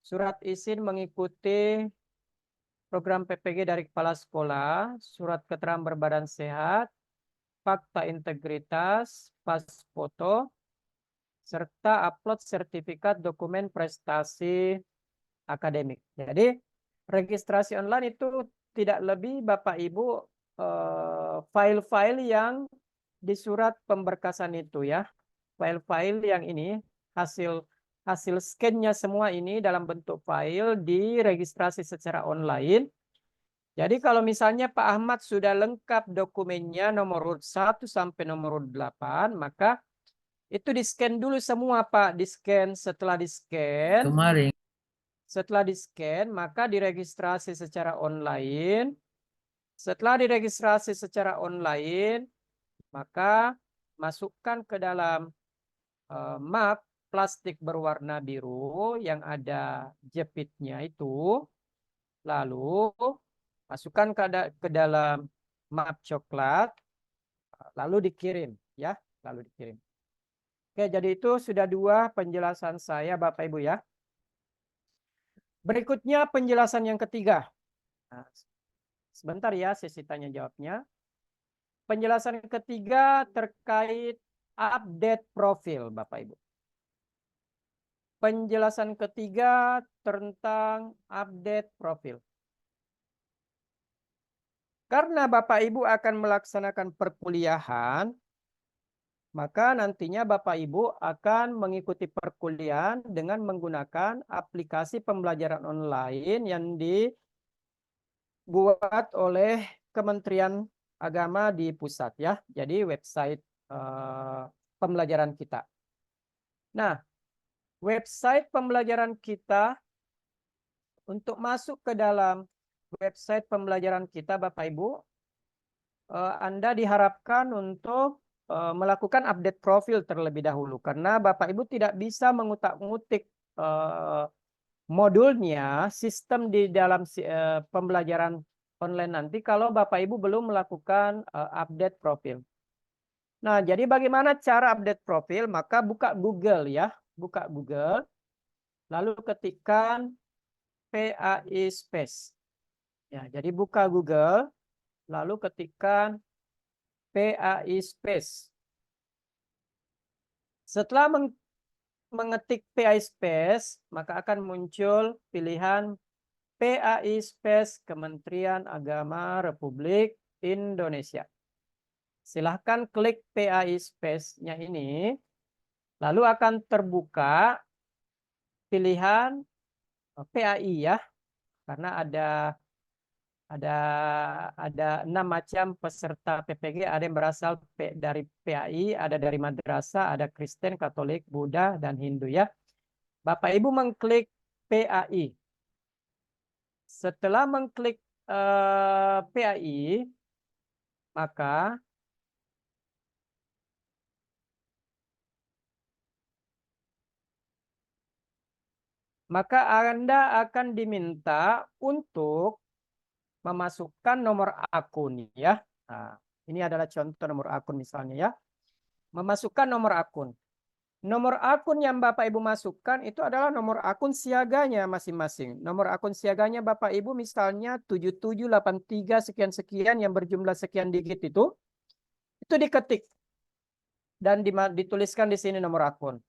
surat izin mengikuti program PPG dari kepala sekolah, surat keterangan berbadan sehat, fakta integritas, pas foto, serta upload sertifikat dokumen prestasi akademik. Jadi registrasi online itu tidak lebih Bapak Ibu file-file yang di surat pemberkasan itu ya. File-file yang ini hasil scan-nya semua ini dalam bentuk file diregistrasi secara online. Jadi kalau misalnya Pak Ahmad sudah lengkap dokumennya nomor urut 1 sampai nomor urut 8, maka itu di-scan dulu semua Pak, di-scan. Setelah di-scan, maka diregistrasi secara online. Setelah diregistrasi secara online, maka masukkan ke dalam map plastik berwarna biru yang ada jepitnya itu. Lalu masukkan ke dalam map coklat, lalu dikirim ya, lalu dikirim. Oke, jadi itu sudah 2 penjelasan saya Bapak Ibu ya. Berikutnya penjelasan yang ketiga. Nah, sebentar ya sesi tanya jawabnya. Penjelasan ketiga terkait update profil Bapak Ibu. Penjelasan ketiga tentang update profil. Karena Bapak Ibu akan melaksanakan perkuliahan, maka nantinya Bapak Ibu akan mengikuti perkuliahan dengan menggunakan aplikasi pembelajaran online yang dibuat oleh Kementerian Agama di pusat ya. Jadi website pembelajaran kita. Nah, website pembelajaran kita, untuk masuk ke dalam website pembelajaran kita Bapak Ibu, Anda diharapkan untuk melakukan update profil terlebih dahulu. Karena Bapak Ibu tidak bisa mengutak-ngutik modulnya, sistem di dalam pembelajaran online nanti kalau Bapak Ibu belum melakukan update profil. Nah, jadi bagaimana cara update profil? Maka buka Google ya, buka Google, lalu ketikkan PAI Space. Ya, jadi buka Google, lalu ketikkan PAI Space. Setelah mengetik PAI Space, maka akan muncul pilihan PAI Space Kementerian Agama Republik Indonesia. silahkan klik PAI space-nya ini, lalu akan terbuka pilihan PAI ya, karena ada 6 macam peserta PPG, ada yang berasal dari PAI, ada dari madrasah, ada Kristen, Katolik, Buddha, dan Hindu ya. Bapak Ibu mengklik PAI. Setelah mengklik PAI, maka Anda akan diminta untuk memasukkan nomor akun ya. Nah, ini adalah contoh nomor akun misalnya ya. Memasukkan nomor akun. Nomor akun yang Bapak Ibu masukkan itu adalah nomor akun siaganya masing-masing. Nomor akun siaganya Bapak Ibu misalnya 7783 sekian-sekian yang berjumlah sekian digit itu diketik dan dituliskan di sini nomor akun.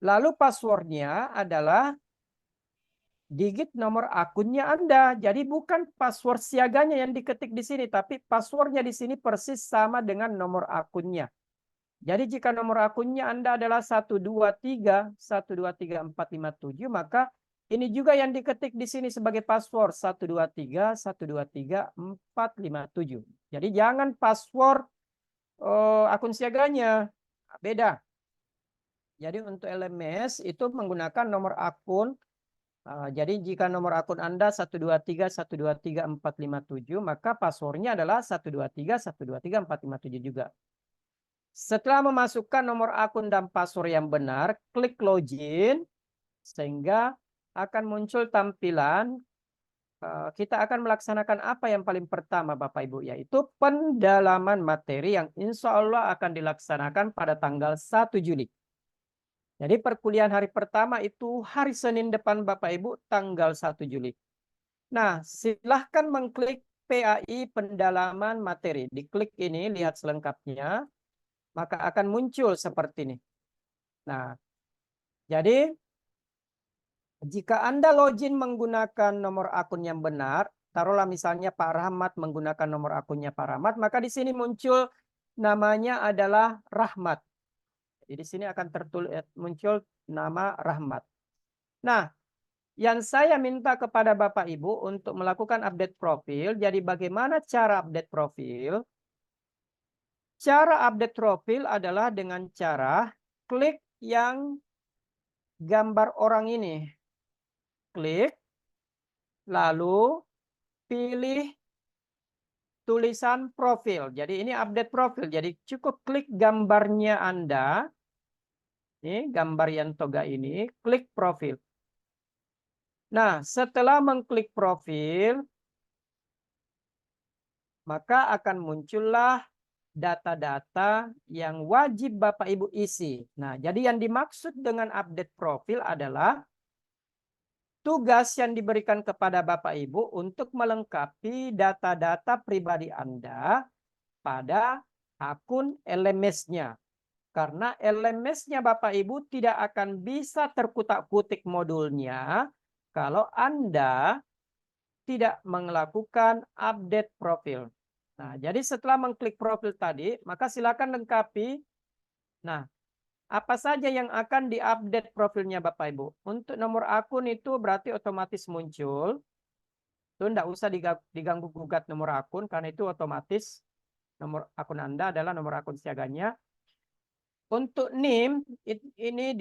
Lalu passwordnya adalah digit nomor akunnya Anda. Jadi bukan password siaganya yang diketik di sini, tapi passwordnya di sini persis sama dengan nomor akunnya. Jadi jika nomor akunnya Anda adalah 123.123.457, maka ini juga yang diketik di sini sebagai password 123.123.457. Jadi jangan password akun siaganya, beda. Jadi untuk LMS itu menggunakan nomor akun. Jadi jika nomor akun Anda 123.123.457, maka passwordnya adalah 123.123.457 juga. Setelah memasukkan nomor akun dan password yang benar, klik login, sehingga akan muncul tampilan kita akan melaksanakan apa yang paling pertama Bapak Ibu, yaitu pendalaman materi yang insya Allah akan dilaksanakan pada tanggal 1 Juli. Jadi perkuliahan hari pertama itu hari Senin depan Bapak Ibu tanggal 1 Juli. Nah, silahkan mengklik PAI pendalaman materi. Diklik ini, lihat selengkapnya, maka akan muncul seperti ini. Nah, jadi jika Anda login menggunakan nomor akun yang benar, taruhlah misalnya Pak Rahmat menggunakan nomor akunnya Pak Rahmat, maka di sini muncul namanya adalah Rahmat. Jadi di sini akan muncul nama Rahmat. Nah, yang saya minta kepada Bapak Ibu untuk melakukan update profil, jadi bagaimana cara update profil? Cara update profil adalah dengan cara klik yang gambar orang ini. Klik, lalu pilih tulisan profil. Jadi ini update profil. Jadi cukup klik gambarnya Anda. Ini gambar yang toga ini, klik profil. Nah, setelah mengklik profil, maka akan muncullah data-data yang wajib Bapak Ibu isi. Nah, jadi yang dimaksud dengan update profil adalah tugas yang diberikan kepada Bapak Ibu untuk melengkapi data-data pribadi Anda pada akun LMS-nya. Karena LMS-nya Bapak Ibu tidak akan bisa terkutak-kutik modulnya kalau Anda tidak melakukan update profil. Nah, jadi setelah mengklik profil tadi, maka silakan lengkapi. Nah, apa saja yang akan diupdate profilnya Bapak Ibu? Untuk nomor akun itu berarti otomatis muncul. Itu tidak usah diganggu-gugat nomor akun, karena itu otomatis nomor akun Anda adalah nomor akun siaganya. Untuk NIM, ini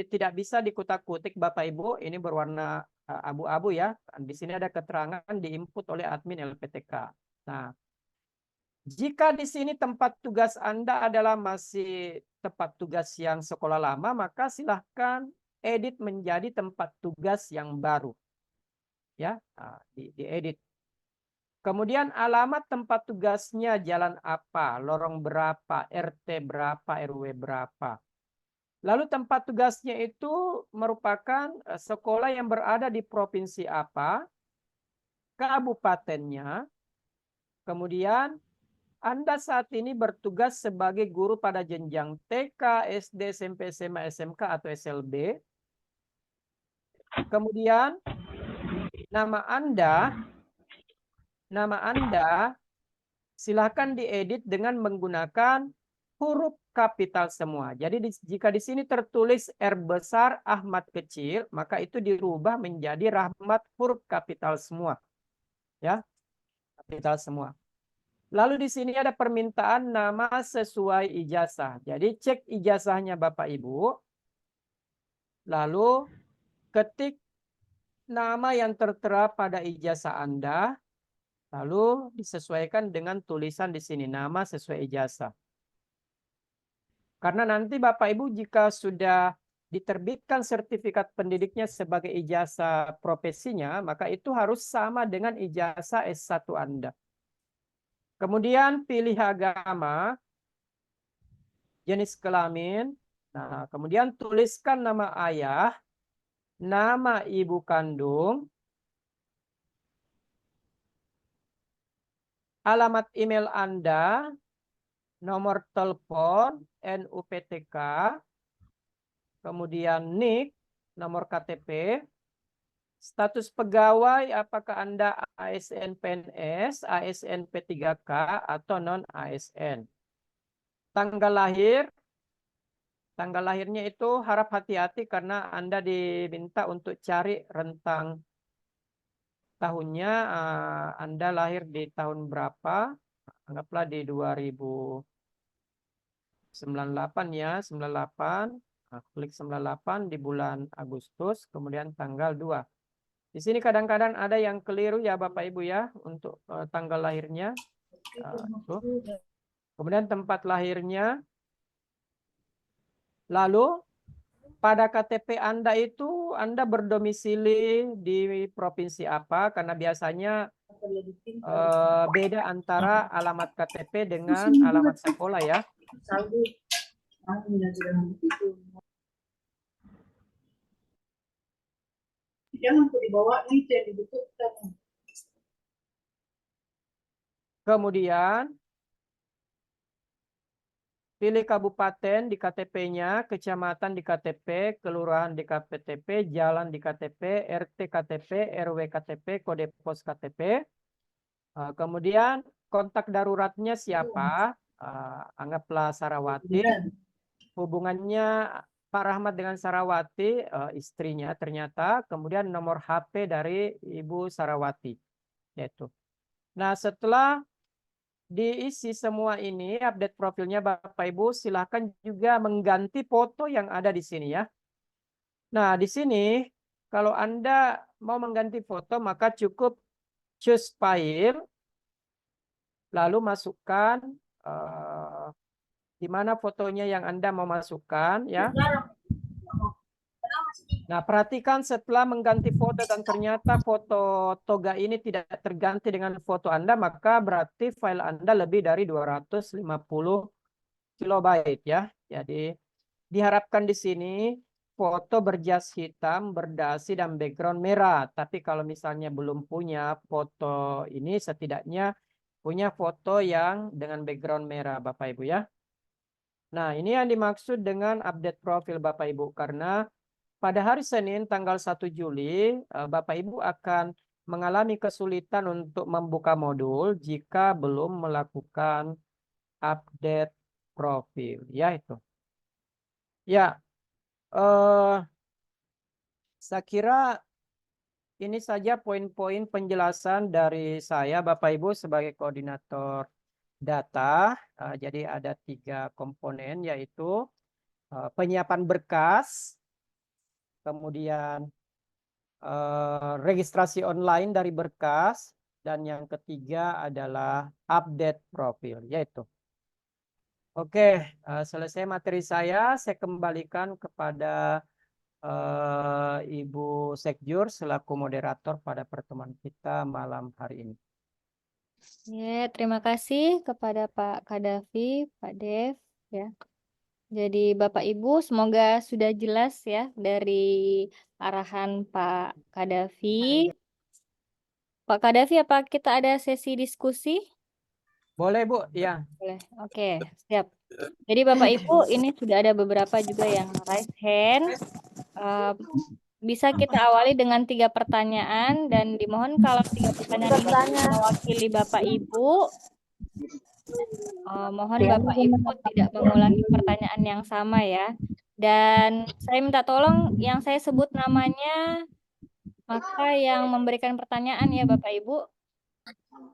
tidak bisa dikutak-kutik Bapak Ibu, ini berwarna abu-abu ya. Di sini ada keterangan diinput oleh admin LPTK. Nah, jika di sini tempat tugas Anda adalah masih tempat tugas yang sekolah lama, maka silahkan edit menjadi tempat tugas yang baru. Ya, diedit. Kemudian alamat tempat tugasnya jalan apa, lorong berapa, RT berapa, RW berapa. Lalu tempat tugasnya itu merupakan sekolah yang berada di provinsi apa, kabupatennya. Kemudian Anda saat ini bertugas sebagai guru pada jenjang TK, SD, SMP, SMA, SMK atau SLB. Kemudian nama Anda silahkan diedit dengan menggunakan huruf kapital semua. Jadi jika di sini tertulis R besar, Ahmad kecil, maka itu dirubah menjadi Rahmat huruf kapital semua. Ya, kapital semua. Lalu di sini ada permintaan nama sesuai ijazah. Jadi cek ijazahnya Bapak Ibu. Lalu ketik nama yang tertera pada ijazah Anda. Lalu disesuaikan dengan tulisan di sini, nama sesuai ijazah. Karena nanti Bapak Ibu jika sudah diterbitkan sertifikat pendidiknya sebagai ijazah profesinya, maka itu harus sama dengan ijazah S1 Anda. Kemudian pilih agama, jenis kelamin. Nah, kemudian tuliskan nama ayah, nama ibu kandung, alamat email Anda, nomor telepon, NUPTK, kemudian NIK, nomor KTP, status pegawai, apakah Anda ASN PNS, ASN P3K, atau non-ASN. Tanggal lahirnya itu harap hati-hati karena Anda diminta untuk cari rentang tahunnya. Anda lahir di tahun berapa? Anggaplah di 2098 ya, 98. Nah, klik 98 di bulan Agustus, kemudian tanggal 2. Di sini kadang-kadang ada yang keliru ya Bapak Ibu ya untuk tanggal lahirnya. Kemudian tempat lahirnya. Lalu pada KTP Anda itu Anda berdomisili di provinsi apa? Karena biasanya beda antara alamat KTP dengan alamat sekolah ya. Kemudian pilih kabupaten di KTP-nya, kecamatan di KTP, kelurahan di KTP, jalan di KTP, RT KTP, RW KTP, kode pos KTP. Kemudian kontak daruratnya siapa? Anggaplah Sarawati. Hubungannya Pak Rahmat dengan Sarawati, istrinya ternyata. Kemudian nomor HP dari Ibu Sarawati. Yaitu. Nah, setelah diisi semua ini, update profilnya Bapak Ibu, silakan juga mengganti foto yang ada di sini ya. Nah, di sini kalau Anda mau mengganti foto, maka cukup choose file, lalu masukkan di mana fotonya yang Anda mau masukkan ya. Nah, perhatikan setelah mengganti foto dan ternyata foto toga ini tidak terganti dengan foto Anda, maka berarti file Anda lebih dari 250 kilobyte ya. Jadi diharapkan di sini foto berjas hitam, berdasi, dan background merah. Tapi kalau misalnya belum punya foto ini, setidaknya punya foto yang dengan background merah Bapak Ibu ya. Nah, ini yang dimaksud dengan update profil Bapak Ibu, karena pada hari Senin tanggal 1 Juli, Bapak Ibu akan mengalami kesulitan untuk membuka modul jika belum melakukan update profil. Ya, itu. Ya, saya kira ini saja poin-poin penjelasan dari saya, Bapak Ibu, sebagai koordinator data. Jadi ada 3 komponen, yaitu penyiapan berkas, kemudian registrasi online dari berkas, dan yang ketiga adalah update profil, yaitu. Oke, selesai materi saya kembalikan kepada Ibu Sekjur selaku moderator pada pertemuan kita malam hari ini. Terima kasih kepada Pak Kadafi, Pak Dev ya. Jadi Bapak Ibu semoga sudah jelas ya dari arahan Pak Kadafi. Pak Kadafi, apa kita ada sesi diskusi? Boleh Bu, ya. Boleh. Oke, siap. Jadi Bapak Ibu ini sudah ada beberapa juga yang raise hand. Bisa kita awali dengan 3 pertanyaan dan dimohon kalau 3 pertanyaan ini mewakili Bapak Ibu Mohon Bapak Ibu tidak mengulangi pertanyaan yang sama ya. Dan saya minta tolong yang saya sebut namanya, maka yang memberikan pertanyaan ya Bapak Ibu.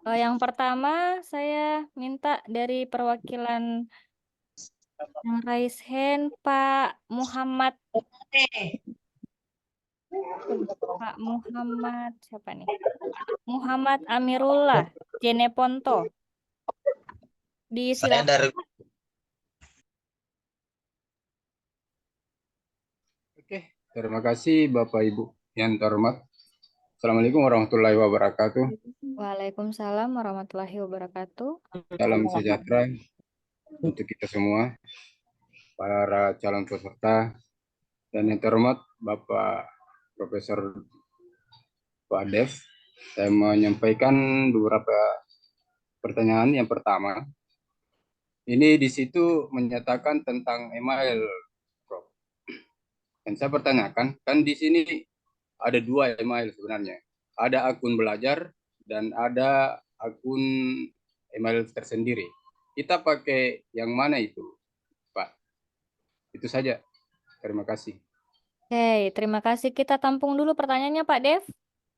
Yang pertama saya minta dari perwakilan yang raise hand Pak Muhammad. Pak Muhammad siapa nih? Muhammad Amirullah Jeneponto. Saya Disilakan. dari Oke, terima kasih Bapak Ibu yang terhormat. Assalamualaikum warahmatullahi wabarakatuh. Waalaikumsalam warahmatullahi wabarakatuh. Salam sejahtera untuk kita semua, para calon peserta, dan yang terhormat Bapak Profesor Pak Dev. Saya menyampaikan beberapa pertanyaan. Yang pertama, ini di situ menyatakan tentang email, Prof. Dan saya pertanyakan, kan di sini ada dua email sebenarnya. Ada akun belajar dan ada akun email tersendiri. Kita pakai yang mana itu, Pak? Itu saja. Terima kasih. Oke, terima kasih. Kita tampung dulu pertanyaannya Pak Dev.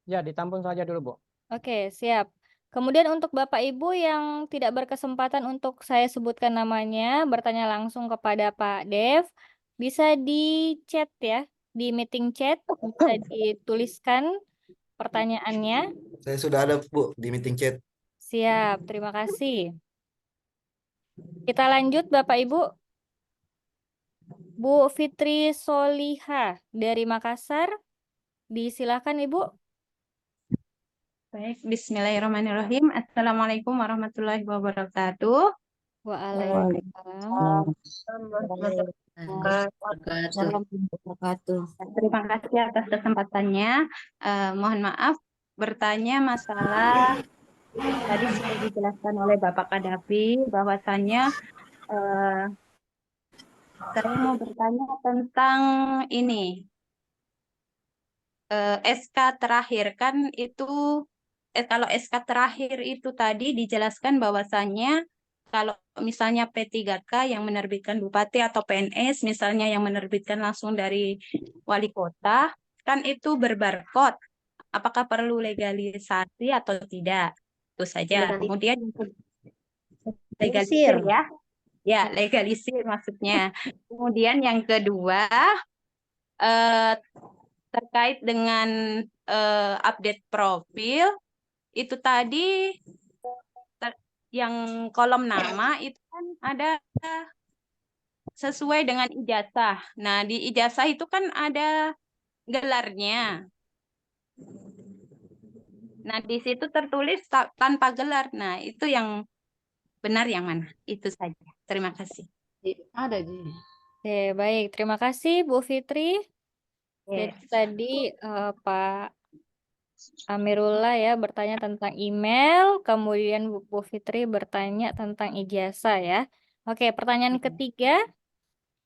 Ya, ditampung saja dulu, Bu. Oke, siap. Kemudian untuk Bapak Ibu yang tidak berkesempatan untuk saya sebutkan namanya, bertanya langsung kepada Pak Dev, bisa di chat ya, di meeting chat, bisa dituliskan pertanyaannya. Saya sudah ada Bu di meeting chat. Siap, terima kasih. Kita lanjut Bapak Ibu. Bu Fitri Soliha dari Makassar, disilakan Ibu. Baik, bismillahirrahmanirrahim. Assalamualaikum warahmatullahi wabarakatuh. Waalaikumsalam. Terima kasih atas kesempatannya. Mohon maaf bertanya masalah tadi sudah dijelaskan oleh Bapak Kadafi bahwasannya saya mau bertanya tentang ini. SK terakhir kan itu kalau SK terakhir itu tadi dijelaskan bahwasannya kalau misalnya P3K yang menerbitkan bupati atau PNS misalnya yang menerbitkan langsung dari wali kota kan itu berbarcode. Apakah perlu legalisasi atau tidak? Itu saja. Kemudian legalisir ya. Ya, legalisir maksudnya. Kemudian yang kedua terkait dengan update profil itu tadi yang kolom nama itu kan ada sesuai dengan ijazah. Nah, di ijazah itu kan ada gelarnya. Nah, di situ tertulis tanpa gelar. Nah, itu yang benar yang mana? Itu saja. Terima kasih. Ada Ji. Oke, baik. Terima kasih Bu Fitri. Yes. Jadi tadi Pak Amirullah ya bertanya tentang email, kemudian Bu Fitri bertanya tentang ijazah ya. Oke, pertanyaan ketiga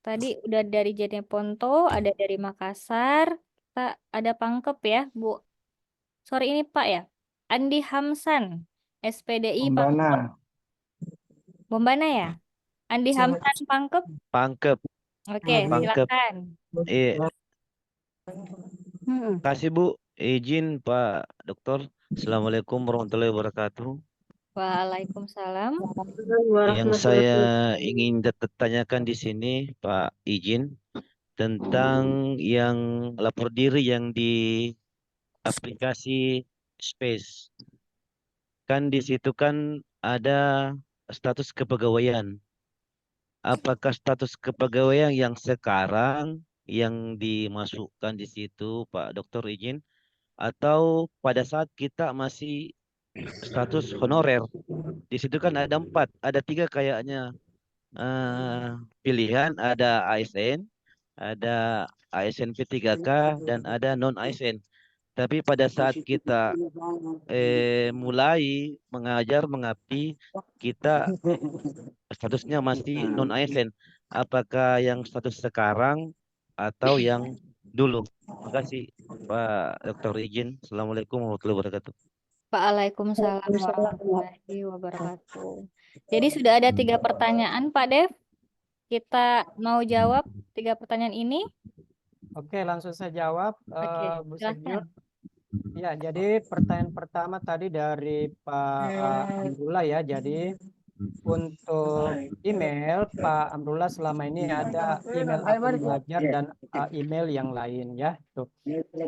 tadi udah dari Jeneponto, ada dari Makassar, kita ada Pangkep ya, Bu. Sorry ini Pak ya. Andi Hamsan, SPDI Pangkep. Bombana ya? Andi Hamsan Pangkep. Pangkep. Oke, Pangkep. silakan. Iya. Kasih Bu, izin Pak Dokter. Assalamualaikum warahmatullahi wabarakatuh. Waalaikumsalam. Yang saya ingin tanyakan di sini Pak izin tentang yang lapor diri yang di aplikasi Space. Kan di situ kan ada status kepegawaian. Apakah status kepegawaian yang sekarang yang dimasukkan di situ Pak Dokter izin atau pada saat kita masih status honorer? Di situ kan ada empat, ada tiga kayaknya pilihan, ada ASN, ada ASN P3K dan ada non ASN. Tapi pada saat kita mulai mengajar mengabdi, kita statusnya masih non ASN. Apakah yang status sekarang atau yang dulu? Terima kasih Pak Dr. Izin. Assalamualaikum warahmatullahi wabarakatuh. Waalaikumsalam warahmatullahi wabarakatuh. Jadi sudah ada 3 pertanyaan, Pak Dev. Kita mau jawab 3 pertanyaan ini. Oke, langsung saya jawab, Oke, Bu silakan. Sekyur. Ya, jadi pertanyaan pertama tadi dari Pak Amrullah ya. Jadi untuk email Pak Amrullah selama ini ada email akun belajar dan email yang lain ya. Tuh.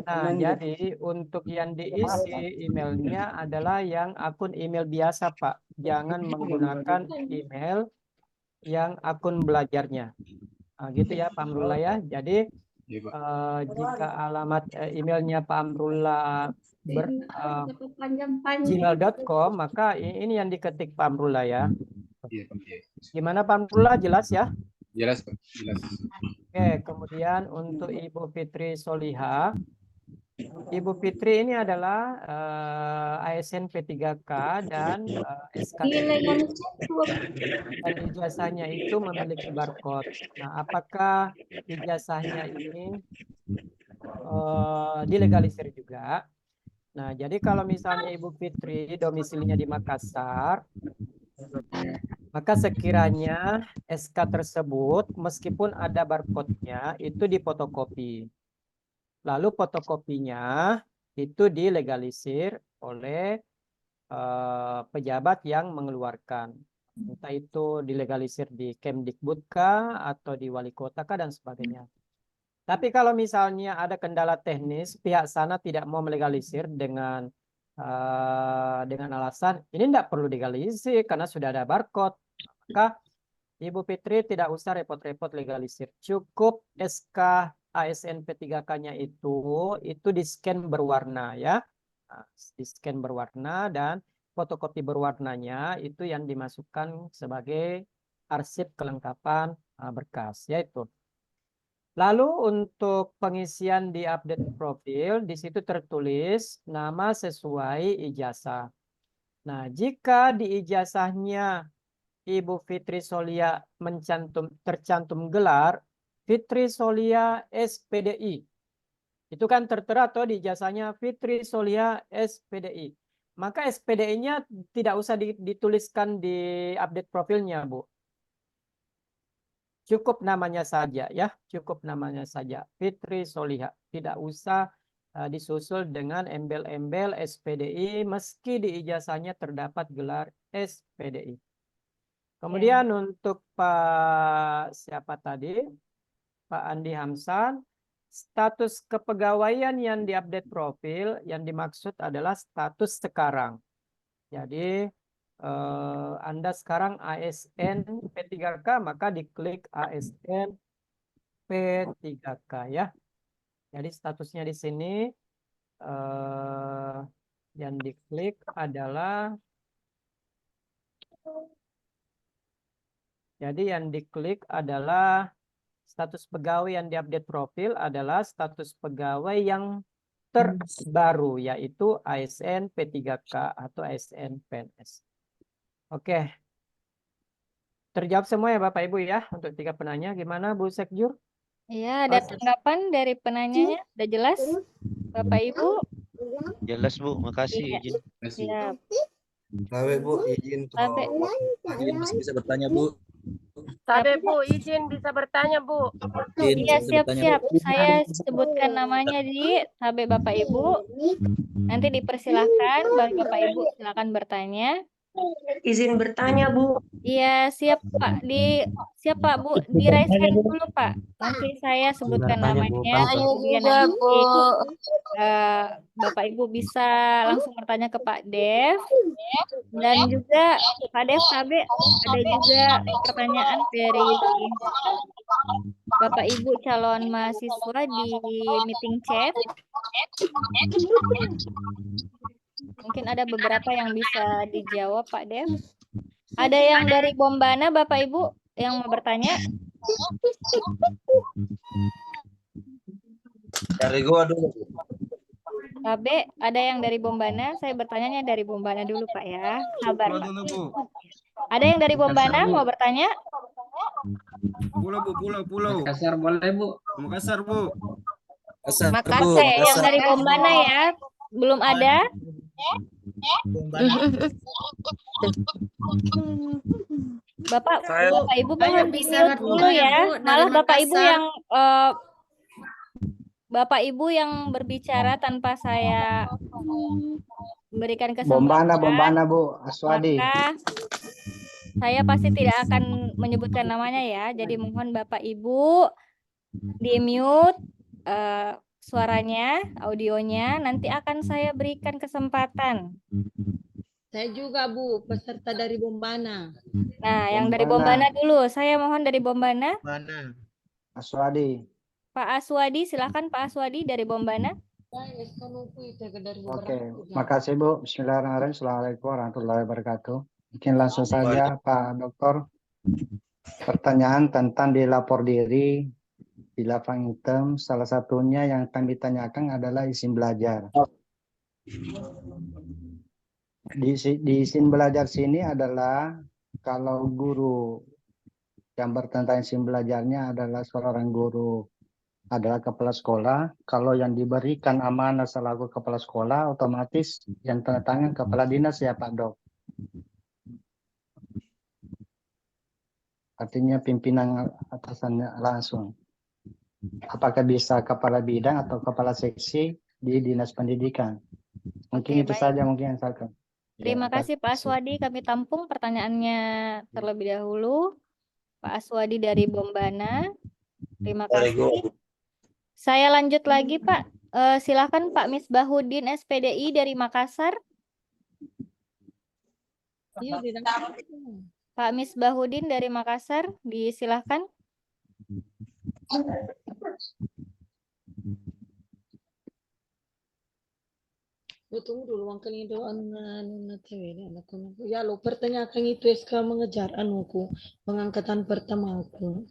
Nah, jadi untuk yang diisi emailnya adalah yang akun email biasa, Pak. Jangan menggunakan email yang akun belajarnya. Nah, gitu ya, Pak Amrullah ya. Jadi Iya, Pak. jika alamat emailnya Pak Amrullah gmail.com, maka ini yang diketik Pak Amrullah ya. Iya, Pak. Iya. Gimana Pak Amrullah, jelas ya? Jelas, Pak. Jelas. Oke, kemudian untuk Ibu Fitri Soliha. Ibu Fitri ini adalah ASN P3K dan SKTI dan ijazahnya itu memiliki barcode. Nah, apakah ijazahnya ini dilegalisir juga? Nah, jadi kalau misalnya Ibu Fitri domisilinya di Makassar, maka sekiranya SK tersebut meskipun ada barcode-nya itu difotokopi. Lalu fotokopinya itu dilegalisir oleh pejabat yang mengeluarkan. Entah itu dilegalisir di Kemdikbudkah atau di wali kota kah dan sebagainya. Tapi kalau misalnya ada kendala teknis, pihak sana tidak mau melegalisir dengan alasan ini tidak perlu dilegalisir karena sudah ada barcode, maka Ibu Fitri tidak usah repot-repot legalisir. Cukup SK ASN P3K-nya itu di-scan berwarna ya. Nah, di-scan berwarna dan fotokopi berwarnanya itu yang dimasukkan sebagai arsip kelengkapan berkas yaitu. Lalu untuk pengisian di update profil, di situ tertulis nama sesuai ijazah. Nah, jika di ijazahnya Ibu Fitri Solia tercantum gelar Fitri Solia SPDI. Itu kan tertera atau di ijazahnya Fitri Solia SPDI. Maka SPDI-nya tidak usah dituliskan di update profilnya, Bu. Cukup namanya saja ya, cukup namanya saja Fitri Soliha. Tidak usah disusul dengan embel-embel SPDI meski di ijazahnya terdapat gelar SPDI. Kemudian untuk Pak siapa tadi? Pak Andi Hamsan, status kepegawaian yang diupdate profil yang dimaksud adalah status sekarang. Jadi Anda sekarang ASN P3K, maka diklik ASN P3K ya. Jadi statusnya di sini yang diklik adalah status pegawai yang diupdate profil adalah status pegawai yang terbaru yaitu ASN P3K atau ASN PNS. Oke. Terjawab semua ya Bapak Ibu ya untuk 3 penanya. Gimana Bu Sekjur? Iya, ada tanggapan dari penanyanya? Udah jelas, Bapak Ibu? Jelas Bu, makasih izin. Siap. Baik Bu, izin Sampai. kalau izin masih bisa bertanya Bu. Sabe Bu, izin bisa bertanya Bu. Izin Iya, bisa siap-siap. bertanya, Bu. Saya sebutkan namanya di Sabe Bapak Ibu. Nanti dipersilahkan, baru Bapak Ibu silakan bertanya. Izin bertanya Bu. Iya, siap Pak. Siap Pak Bu, di raise hand dulu Pak. Nanti saya sebutkan namanya. Kemudian nanti Bapak Ibu bisa langsung bertanya ke Pak Dev. Dan juga Pak Dev Sabe ada juga pertanyaan dari Bapak Ibu calon mahasiswa di meeting chat. Mungkin ada beberapa yang bisa dijawab Pak Dev. Ada yang dari Bombana Bapak Ibu yang mau bertanya? Dari gua dulu. Sabe, ada yang dari Bombana? Saya bertanyanya dari Bombana dulu Pak ya. Sabar Pak. Ada yang dari Bombana mau bertanya? Pulau. Makassar boleh Bu. Makassar Bu. Makassar, Bu. Oke, yang dari Bombana ya. Belum ada? Bapak, Saya- Bapak Ibu saya mohon bisa di-mute dulu bertanya, ya. Bu, dari Malah Bapak Ibu Makassar. yang Bapak Ibu yang berbicara tanpa saya berikan Bombana, kesempatan, Bu, Aswadi. maka saya pasti tidak akan menyebutkan namanya ya. Jadi mohon Bapak Ibu di-mute suaranya, audionya. Nanti akan saya berikan kesempatan. Saya juga, Bu, peserta dari Bombana. Nah, yang dari Bombana. Bombana dulu. Saya mohon dari Bombana. Mana? Aswadi. Pak Aswadi, silakan Pak Aswadi dari Bombana. Oke, makasih Bu. Bismillahirrahmanirrahim. Assalamualaikum warahmatullahi wabarakatuh. Mungkin langsung saja Pak Dokter. Pertanyaan tentang dilapor diri di lapang hitam. Salah satunya yang akan ditanyakan adalah izin belajar. Di izin belajar sini adalah kalau guru yang bertentang izin belajarnya adalah seorang guru adalah kepala sekolah. Kalau yang diberikan amanah selaku kepala sekolah, otomatis yang tanda tangan kepala dinas ya Pak Dok. Artinya pimpinan atasannya langsung. Apakah bisa kepala bidang atau kepala seksi di dinas pendidikan? Mungkin Oke, itu baik. saja mungkin yang saya akan. Terima kasih Pak Aswadi. Kami tampung pertanyaannya terlebih dahulu. Pak Aswadi dari Bombana. Terima kasih. Saya lanjut lagi Pak. Silakan Pak Misbahuddin SPDI dari Makassar. Iya, di Pak Misbahuddin dari Makassar, disilahkan. Tunggu dulu, angkan itu ya lo pertanyakan itu SK mengejar anuku pengangkatan pertama aku.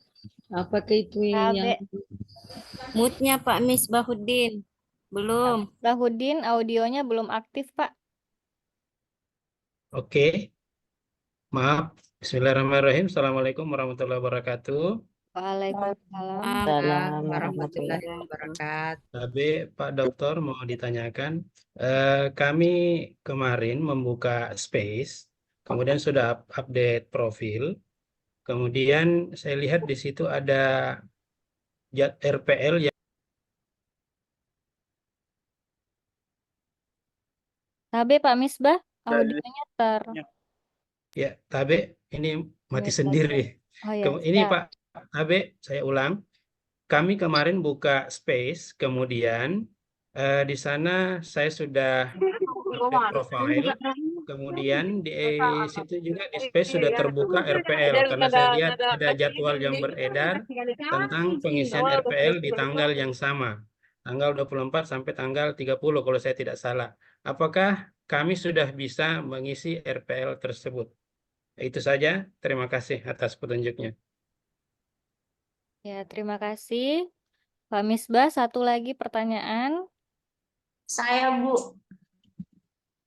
Apakah itu yang Moodnya Pak Misbahuddin. Belum. Misbahuddin, audionya belum aktif Pak. Oke. Maaf. Bismillahirrahmanirrahim. Assalamualaikum warahmatullahi wabarakatuh. Waalaikumsalam warahmatullahi wabarakatuh. Tapi Pak Dokter mau ditanyakan, kami kemarin membuka space, kemudian sudah update profil, kemudian saya lihat di situ ada RPL yang Tabe Pak Misbah, audionya ya, Tabe ini mati Mute sendiri. Oh ya, Ini siap. Pak Tabe, saya ulang. Kami kemarin buka space, kemudian di sana saya sudah update profile, kemudian di situ juga di space sudah terbuka RPL, karena saya lihat ada jadwal yang beredar tentang pengisian RPL di tanggal yang sama, tanggal 24 sampai tanggal 30 kalau saya tidak salah. Apakah kami sudah bisa mengisi RPL tersebut? Itu saja, terima kasih atas petunjuknya. Ya, terima kasih. Pak Misbah, satu lagi pertanyaan. Saya, Bu.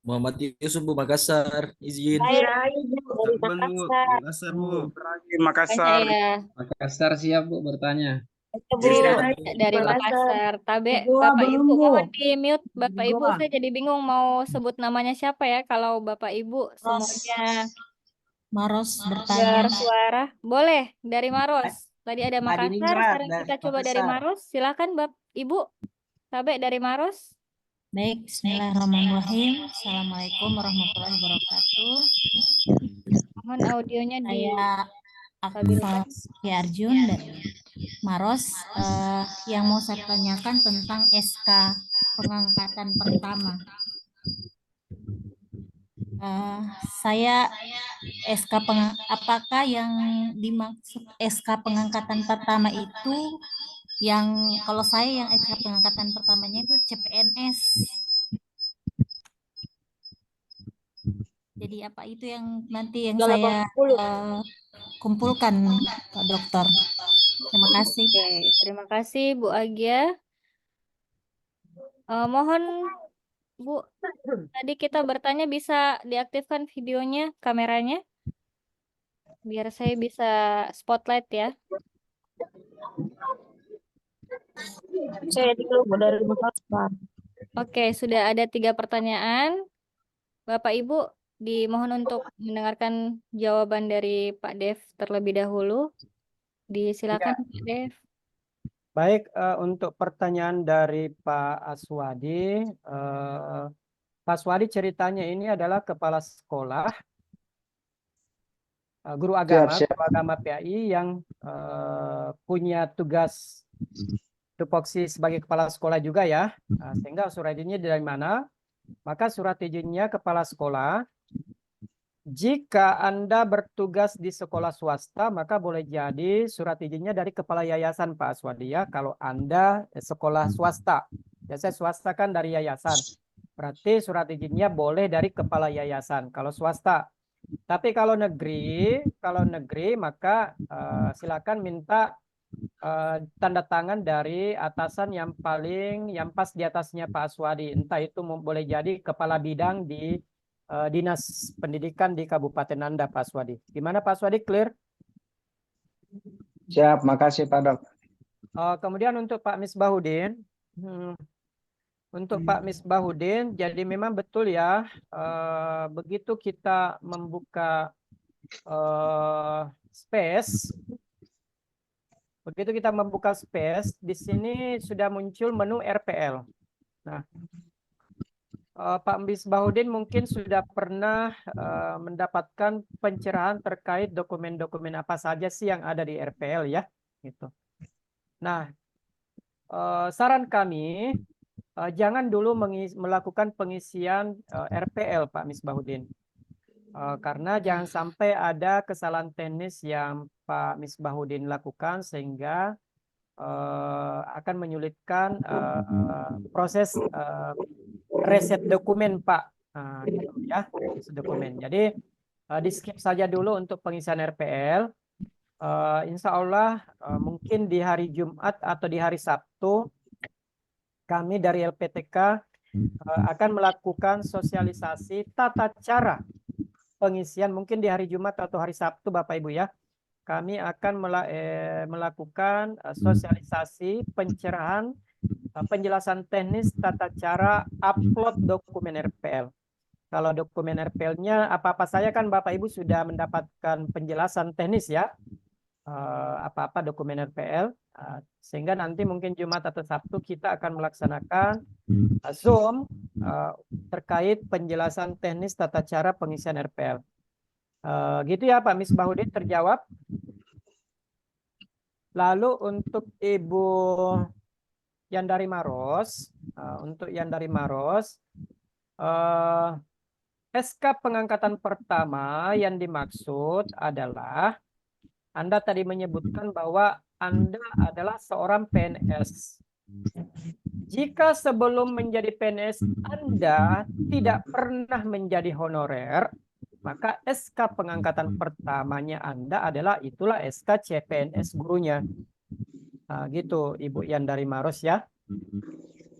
Muhammad Yusuf Bu, Makassar, izin. Saya dari Makassar. Makassar, Bu. Makassar. Ya. Makassar siap, Bu, bertanya. Dari Makassar. Tabe, Bapak Ibu mohon di-mute. Bapak Ibu, saya jadi bingung mau sebut namanya siapa ya kalau Bapak Ibu semuanya Maros bertanya. bersuara. Boleh, dari Maros. Tadi ada Makassar, sekarang kita coba dari Maros. Silakan Bapak Ibu. Tabe dari Maros. Baik, bismillahirrahmanirrahim. Assalamualaikum warahmatullahi wabarakatuh. Mohon audionya di Saya Akmal Arjun dari Maros. Yang mau saya tanyakan tentang SK pengangkatan pertama. Saya apakah yang dimaksud SK pengangkatan pertama itu yang kalau saya yang SK pengangkatan pertamanya itu CPNS. Jadi apa itu yang nanti yang saya kumpulkan Pak Dokter. Terima kasih. Oke, terima kasih Bu Agia. Mohon Bu, tadi kita bertanya bisa diaktifkan videonya, kameranya, biar saya bisa spotlight ya. Saya dulu dari Makassar. Oke, sudah ada 3 pertanyaan. Bapak Ibu dimohon untuk mendengarkan jawaban dari Pak Dev terlebih dahulu. Disilakan Ya. Pak Dev. Baik, untuk pertanyaan dari Pak Aswadi, Pak Aswadi ceritanya ini adalah kepala sekolah, guru agama PAI yang punya tugas tupoksi sebagai kepala sekolah juga ya. Sehingga surat izinnya dari mana? Maka surat izinnya kepala sekolah. Jika Anda bertugas di sekolah swasta, maka boleh jadi surat izinnya dari kepala yayasan Pak Aswadi ya. Kalau Anda sekolah swasta, biasanya swasta kan dari yayasan. Berarti surat izinnya boleh dari kepala yayasan kalau swasta. Tapi kalau negeri maka silakan minta tanda tangan dari atasan yang pas di atasnya Pak Aswadi. Entah itu boleh jadi kepala bidang di Dinas Pendidikan di Kabupaten Anda, Pak Aswadi. Gimana Pak Aswadi, clear? Siap, makasih Pak Dok. Kemudian untuk Pak Misbahudin, jadi memang betul ya, begitu kita membuka space, di sini sudah muncul menu RPL. Nah, Pak Misbahudin mungkin sudah pernah mendapatkan pencerahan terkait dokumen-dokumen apa saja sih yang ada di RPL ya, gitu. Nah, saran kami jangan dulu melakukan pengisian RPL Pak Misbahudin, karena jangan sampai ada kesalahan teknis yang Pak Misbahudin lakukan sehingga akan menyulitkan proses reset dokumen Pak, gitu ya, reset dokumen. Jadi di skip saja dulu untuk pengisian RPL. Insya Allah mungkin di hari Jumat atau di hari Sabtu kami dari LPTK akan melakukan sosialisasi tata cara pengisian. Mungkin di hari Jumat atau hari Sabtu Bapak Ibu ya, kami akan melakukan sosialisasi pencerahan penjelasan teknis tata cara upload dokumen RPL. Kalau dokumen RPL-nya apa-apa saya kan Bapak Ibu sudah mendapatkan penjelasan teknis ya, apa-apa dokumen RPL, sehingga nanti mungkin Jumat atau Sabtu kita akan melaksanakan Zoom terkait penjelasan teknis tata cara pengisian RPL. Gitu ya Pak Misbahudin, terjawab. Lalu untuk Ibu Yandari Maros, SK pengangkatan pertama yang dimaksud adalah Anda tadi menyebutkan bahwa Anda adalah seorang PNS. Jika sebelum menjadi PNS Anda tidak pernah menjadi honorer, maka SK pengangkatan pertamanya Anda itulah SK CPNS gurunya. Nah, gitu Ibu Yandari Maros ya.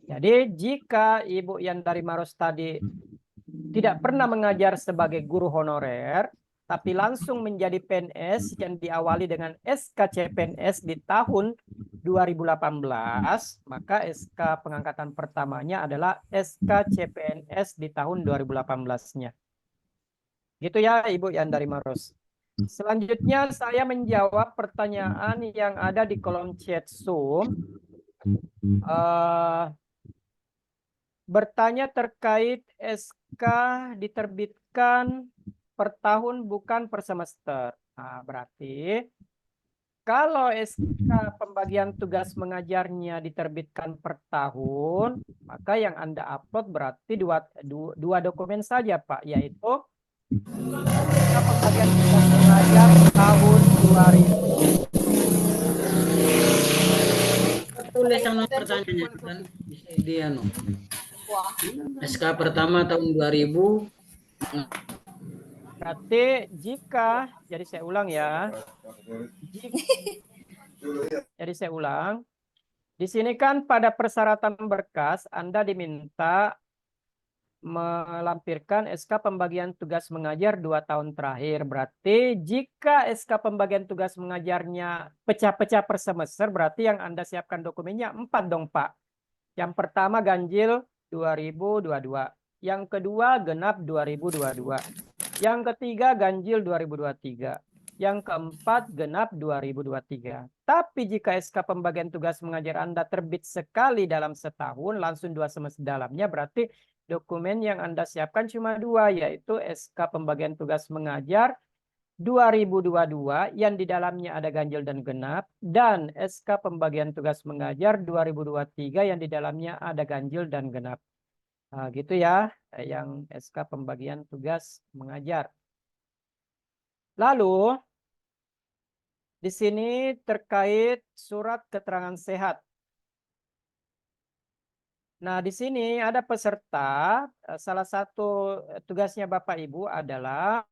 Jadi jika Ibu Yandari Maros tadi tidak pernah mengajar sebagai guru honorer, tapi langsung menjadi PNS yang diawali dengan SK CPNS di tahun 2018, maka SK pengangkatan pertamanya adalah SK CPNS di tahun 2018-nya. Gitu ya Ibu Yandari Maros. Selanjutnya saya menjawab pertanyaan yang ada di kolom chat Zoom. Bertanya terkait SK diterbitkan per tahun bukan per semester. Nah, berarti kalau SK pembagian tugas mengajarnya diterbitkan per tahun, maka yang Anda upload berarti dua dokumen saja Pak, yaitu SK pembagian tugas mengajar tahun 2000. Tulis sama pertanyaannya kan dia no. SK pertama tahun 2000. Berarti jika, jadi saya ulang ya. Jadi saya ulang. Di sini kan pada persyaratan berkas Anda diminta melampirkan SK pembagian tugas mengajar 2 tahun terakhir. Berarti jika SK pembagian tugas mengajarnya pecah-pecah per semester, berarti yang Anda siapkan dokumennya 4 dong Pak. Yang pertama ganjil 2022. Yang kedua genap 2022. Yang ketiga ganjil 2023. Yang keempat genap 2023. Tapi jika SK pembagian tugas mengajar Anda terbit sekali dalam setahun, langsung 2 semester dalamnya, berarti dokumen yang Anda siapkan cuma 2, yaitu SK pembagian tugas mengajar 2022 yang di dalamnya ada ganjil dan genap, dan SK pembagian tugas mengajar 2023 yang di dalamnya ada ganjil dan genap. Nah, gitu ya, yang SK pembagian tugas mengajar. Lalu, di sini terkait surat keterangan sehat. Nah, di sini ada peserta, salah satu tugasnya Bapak Ibu adalah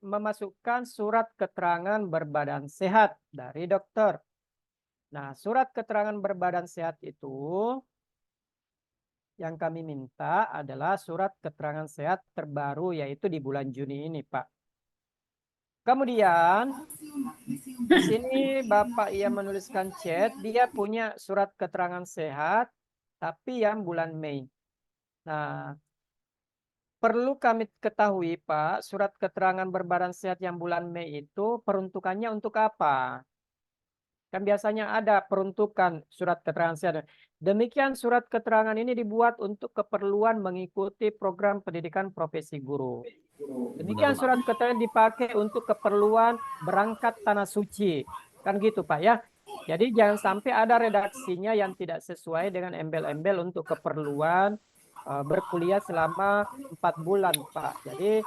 memasukkan surat keterangan berbadan sehat dari dokter. Nah, surat keterangan berbadan sehat itu yang kami minta adalah surat keterangan sehat terbaru, yaitu di bulan Juni ini, Pak. Kemudian di sini Bapak ia menuliskan chat, dia punya surat keterangan sehat tapi yang bulan Mei. Nah, perlu kami ketahui, Pak, surat keterangan berbadan sehat yang bulan Mei itu peruntukannya untuk apa? Kan biasanya ada peruntukan surat keterangan sehat. Demikian surat keterangan ini dibuat untuk keperluan mengikuti program pendidikan profesi guru. Demikian surat keterangan dipakai untuk keperluan berangkat tanah suci. Kan gitu, Pak, ya. Jadi jangan sampai ada redaksinya yang tidak sesuai dengan embel-embel untuk keperluan berkuliah selama 4 bulan, Pak. Jadi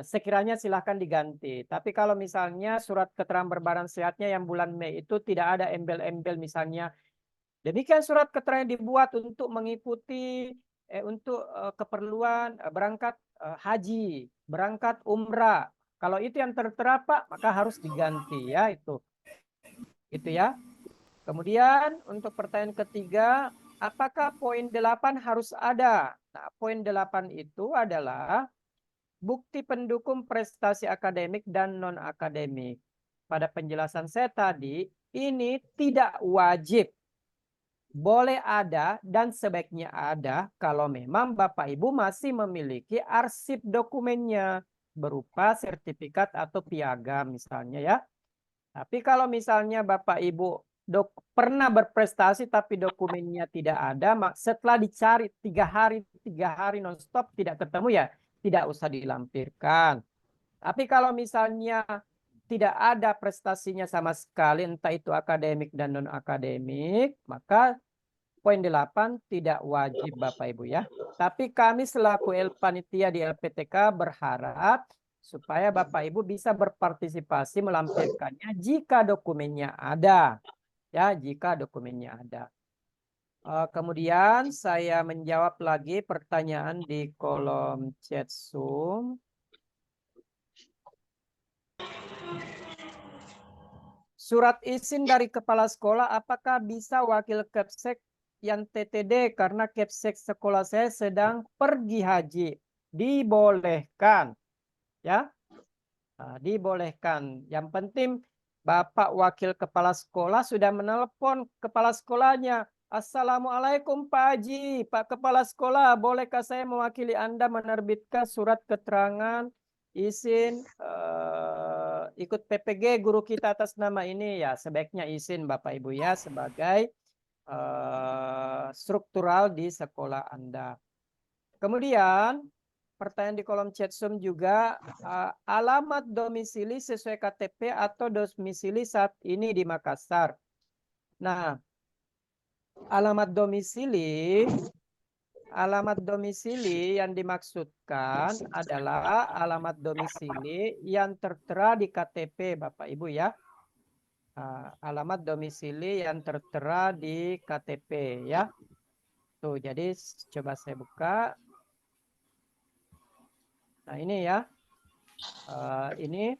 sekiranya silahkan diganti. Tapi kalau misalnya surat keterangan berbadan sehatnya yang bulan Mei itu tidak ada embel-embel, misalnya demikian surat keterangan dibuat untuk mengikuti untuk keperluan berangkat haji, berangkat umrah. Kalau itu yang tertera, Pak, maka harus diganti ya itu. Itu ya. Kemudian untuk pertanyaan ketiga, apakah poin 8 harus ada? Nah, poin 8 itu adalah bukti pendukung prestasi akademik dan non-akademik. Pada penjelasan saya tadi, ini tidak wajib. Boleh ada dan sebaiknya ada kalau memang Bapak Ibu masih memiliki arsip dokumennya berupa sertifikat atau piagam misalnya ya. Tapi kalau misalnya Bapak Ibu pernah berprestasi tapi dokumennya tidak ada, setelah dicari 3 hari nonstop tidak ketemu ya, tidak usah dilampirkan. Tapi kalau misalnya tidak ada prestasinya sama sekali, entah itu akademik dan non-akademik, maka poin 8 tidak wajib Bapak Ibu ya. Tapi kami selaku panitia di LPTK berharap supaya Bapak Ibu bisa berpartisipasi melampirkannya jika dokumennya ada. Ya, jika dokumennya ada. Kemudian saya menjawab lagi pertanyaan di kolom chat Zoom. Surat izin dari kepala sekolah, apakah bisa wakil Kepsek yang TTD karena Kepsek sekolah saya sedang pergi haji? Dibolehkan. Ya. Nah, dibolehkan. Yang penting Bapak wakil kepala sekolah sudah menelpon kepala sekolahnya. Assalamualaikum Pak Haji, Pak Kepala Sekolah, bolehkah saya mewakili Anda menerbitkan surat keterangan izin ikut PPG guru kita atas nama ini? Ya, sebaiknya izin Bapak Ibu ya sebagai struktural di sekolah Anda. Kemudian pertanyaan di kolom chat Zoom juga, alamat domisili sesuai KTP atau domisili saat ini di Makassar. Nah, alamat domisili yang dimaksudkan adalah alamat domisili yang tertera di KTP Bapak Ibu ya. Alamat domisili yang tertera di KTP ya. Tuh, jadi coba saya buka. Nah, ini ya. Ini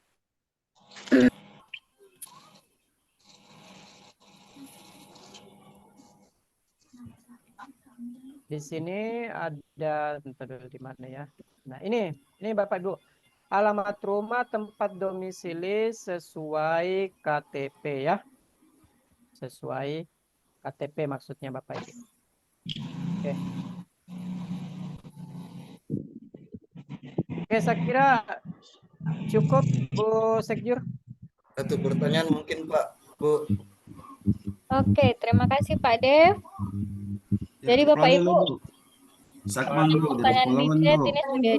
di sini ada, bentar dulu di mana ya. Nah, ini Bapak Ibu. Alamat rumah tempat domisili sesuai KTP ya. Sesuai KTP maksudnya Bapak Ibu. Oke. Oke, saya kira cukup Bu Sekjur. Satu pertanyaan mungkin Pak, Bu. Oke, terima kasih Pak Dev. Jadi Bapak Ibu, pertanyaan di chat ini sudah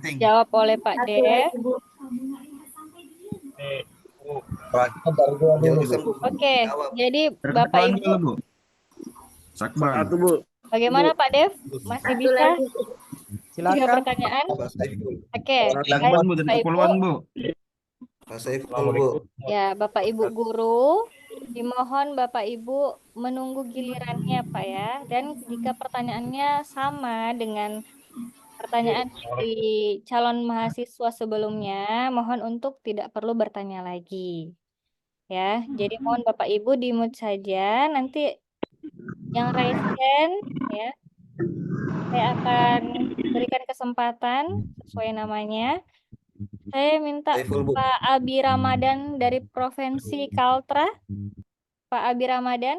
dijawab oleh Pak Dev. Oke, jadi Bapak Ibu, bagaimana Pak Dev? Masih bisa? Tiga Silakan. pertanyaan? Oke, baik Bapak Ibu. Pak Saiful, Bu. Ya, Bapak Ibu guru, dimohon Bapak Ibu menunggu gilirannya Pak ya. Dan jika pertanyaannya sama dengan pertanyaan di calon mahasiswa sebelumnya, mohon untuk tidak perlu bertanya lagi. Ya, jadi mohon Bapak Ibu di-mute saja. Nanti yang raise hand ya, saya akan berikan kesempatan sesuai namanya. Saya minta Pak Abi Ramadan dari Provinsi Kaltra. Pak Abi Ramadan.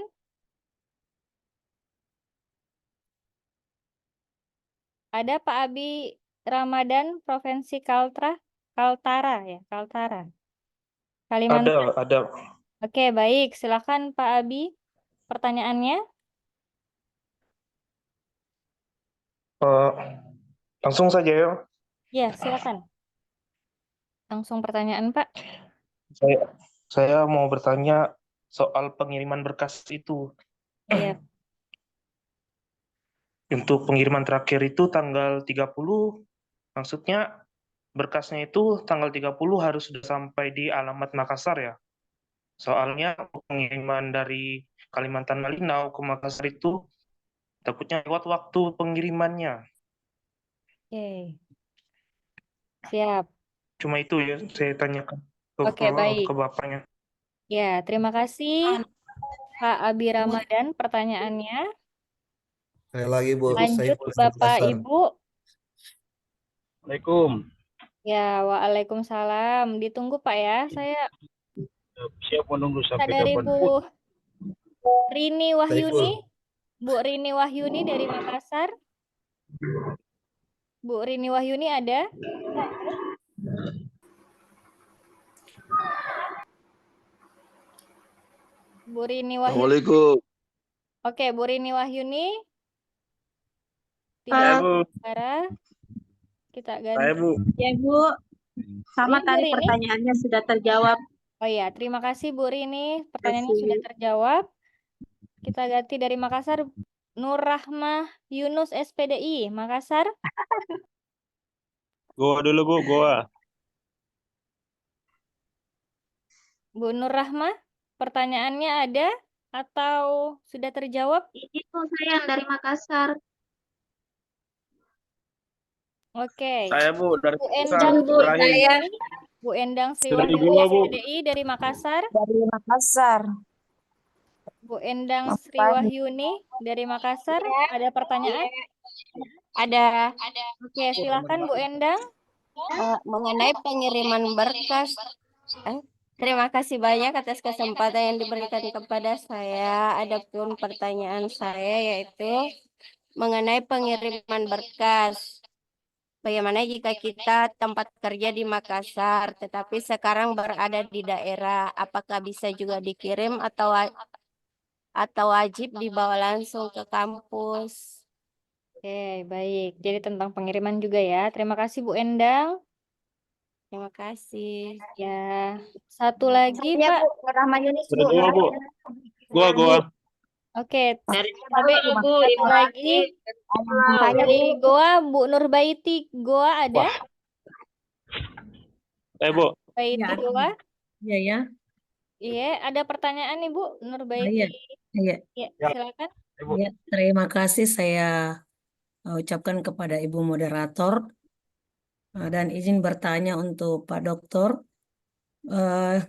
Ada Pak Abi Ramadan Provinsi Kaltara ya, Kaltara. Kalimantan. Ada. Oke, baik. Silakan Pak Abi. Pertanyaannya? Langsung saja ya. Ya, silakan. Langsung pertanyaan, Pak. Saya mau bertanya soal pengiriman berkas itu. Iya. Untuk pengiriman terakhir itu tanggal 30, maksudnya berkasnya itu tanggal 30 harus sudah sampai di alamat Makassar ya. Soalnya pengiriman dari Kalimantan Malinau ke Makassar itu takutnya lewat waktu pengirimannya. Oke. Siap. Cuma itu ya saya tanyakan ke Bapaknya. Ya, terima kasih Pak Abi Ramadan pertanyaannya. Saya lagi Bu. Lanjut Bapak Ibu. Assalamualaikum. Ya, waalaikumsalam. Ditunggu Pak ya. Saya Siap menunggu sampai dari kapan Bu Rini Wahyuni. Bu Rini Wahyuni dari Makassar. Bu Rini Wahyuni ada? Bu Rini Wahyuni. Assalamualaikum. Oke, Bu Rini Wahyuni. Tidak bicara. Kita ganti. Saya Bu. Ya Bu, sama Ini Bu tadi Rini? pertanyaannya sudah terjawab. Oh iya, terima kasih Bu Rini. Pertanyaannya sudah terjawab. Kita ganti dari Makassar. Nur Rahmah Yunus SPDI, Makassar. Goa dulu Bu, Goa. Bu Nur Rahmah, pertanyaannya ada atau sudah terjawab? Itu saya yang dari Makassar. Oke. Saya Bu dari Bu Makassar. Endang Terakhir. Bu Endang Dari Sriwahyu Goa, Bu. SPDI dari Makassar. Dari Makassar. Bu Endang Sriwahyuni dari Makassar, ada pertanyaan? Ada. Oke, silakan Bu Endang. Mengenai pengiriman berkas. Terima kasih banyak atas kesempatan yang diberikan kepada saya. Adapun pertanyaan saya yaitu mengenai pengiriman berkas. Bagaimana jika kita tempat kerja di Makassar, tetapi sekarang berada di daerah, apakah bisa juga dikirim atau wajib dibawa langsung ke kampus? Oke, baik. Jadi tentang pengiriman juga ya. Terima kasih Bu Endang. Terima kasih. Ya, satu lagi Iya Pak. Bu, Rahma Yunis Bu. Goa Bu. Goa. Oke, Dari tapi Ibu, satu Ibu lagi dari Goa, Bu Nurbaiti. Goa ada? Bu. Baiti Ya, Goa? Iya ya. Iya, ada pertanyaan nih Bu Nurbaiti. Iya. Ya, silakan. Ya, terima kasih saya ucapkan kepada Ibu Moderator dan izin bertanya untuk Pak Doktor.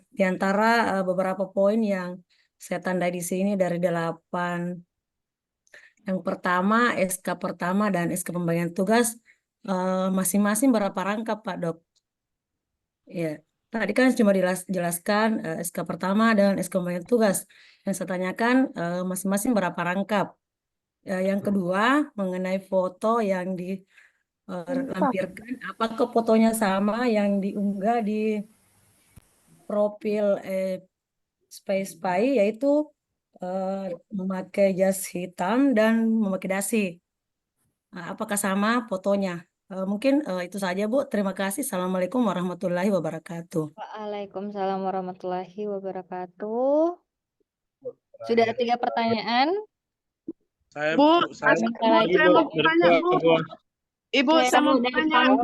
Di antara beberapa poin yang saya tandai di sini dari 8. Yang pertama, SK pertama dan SK pembagian tugas masing-masing berapa rangkap Pak Dok? Ya. tadi kan cuma dijelaskan SK pertama dan SK pembagian tugas. Yang saya tanyakan masing-masing berapa rangkap. Yang kedua mengenai foto yang dilampirkan, apakah fotonya sama yang diunggah di profil Spy, yaitu memakai jas hitam dan memakai dasi. Apakah sama fotonya? Mungkin itu saja, Bu. Terima kasih. Assalamualaikum warahmatullahi wabarakatuh. Waalaikumsalam warahmatullahi wabarakatuh. Sudah ada 3 pertanyaan. Bu, Saya minta lagi. Bu, Bu. dari gua. Ibu, saya mau tanya.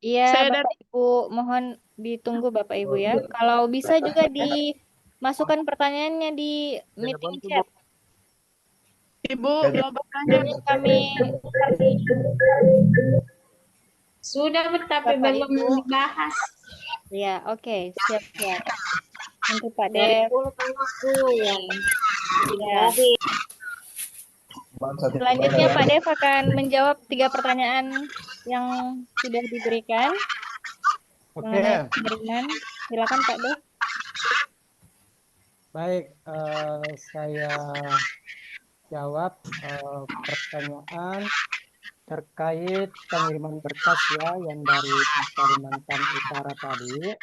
Iya, Saya Bapak Ibu, mohon ditunggu Bapak Ibu ya. Kalau bisa juga dimasukkan pertanyaannya di meeting chat. Ibu mau bertanya. Jadi kami Sudah, tapi Bapak belum Ibu. dibahas. Ya, oke, siap-siap. Nanti Pak Dari Dev. aku yang Ya. Selanjutnya Pak Dev akan menjawab 3 pertanyaan yang sudah diberikan mengenai pengiriman. Silakan Pak Dev. Baik, saya jawab pertanyaan terkait pengiriman berkas ya yang dari Kalimantan Utara tadi.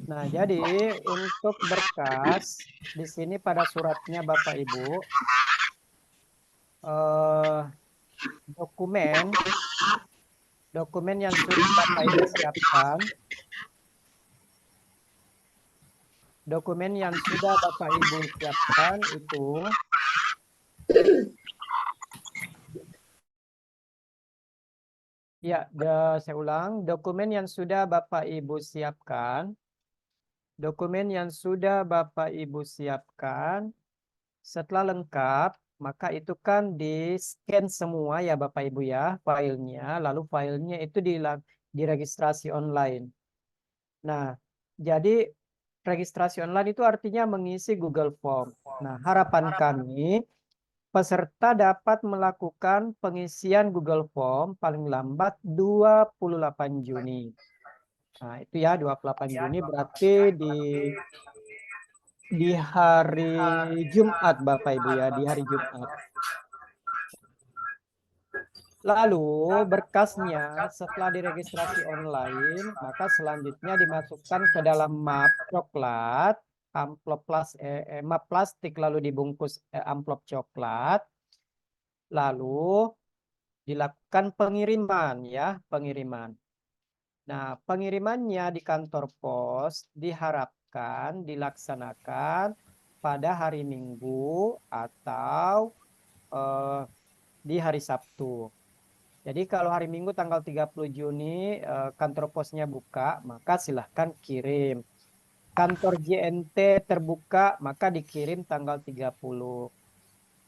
Nah, jadi untuk berkas di sini pada suratnya Bapak Ibu dokumen yang sudah Bapak Ibu siapkan, dokumen yang sudah Bapak Ibu siapkan itu ya, saya ulang, dokumen yang sudah Bapak Ibu siapkan, setelah lengkap, maka itu kan di-scan semua ya Bapak Ibu ya, filenya, lalu filenya itu diregistrasi online. Nah, jadi registrasi online itu artinya mengisi Google Form. Nah, harapan kami peserta dapat melakukan pengisian Google Form paling lambat 28 Juni. Nah, itu ya 28 Juni berarti di hari Jumat Bapak Ibu ya, di hari Jumat. Lalu berkasnya setelah diregistrasi online, maka selanjutnya dimasukkan ke dalam map coklat, map plastik lalu dibungkus amplop coklat. Lalu dilakukan pengiriman ya, pengiriman. Nah, pengirimannya di kantor pos diharapkan dilaksanakan pada hari Minggu atau di hari Sabtu. Jadi kalau hari Minggu tanggal 30 Juni kantor posnya buka, maka silahkan kirim. Kantor JNT terbuka, maka dikirim tanggal 30.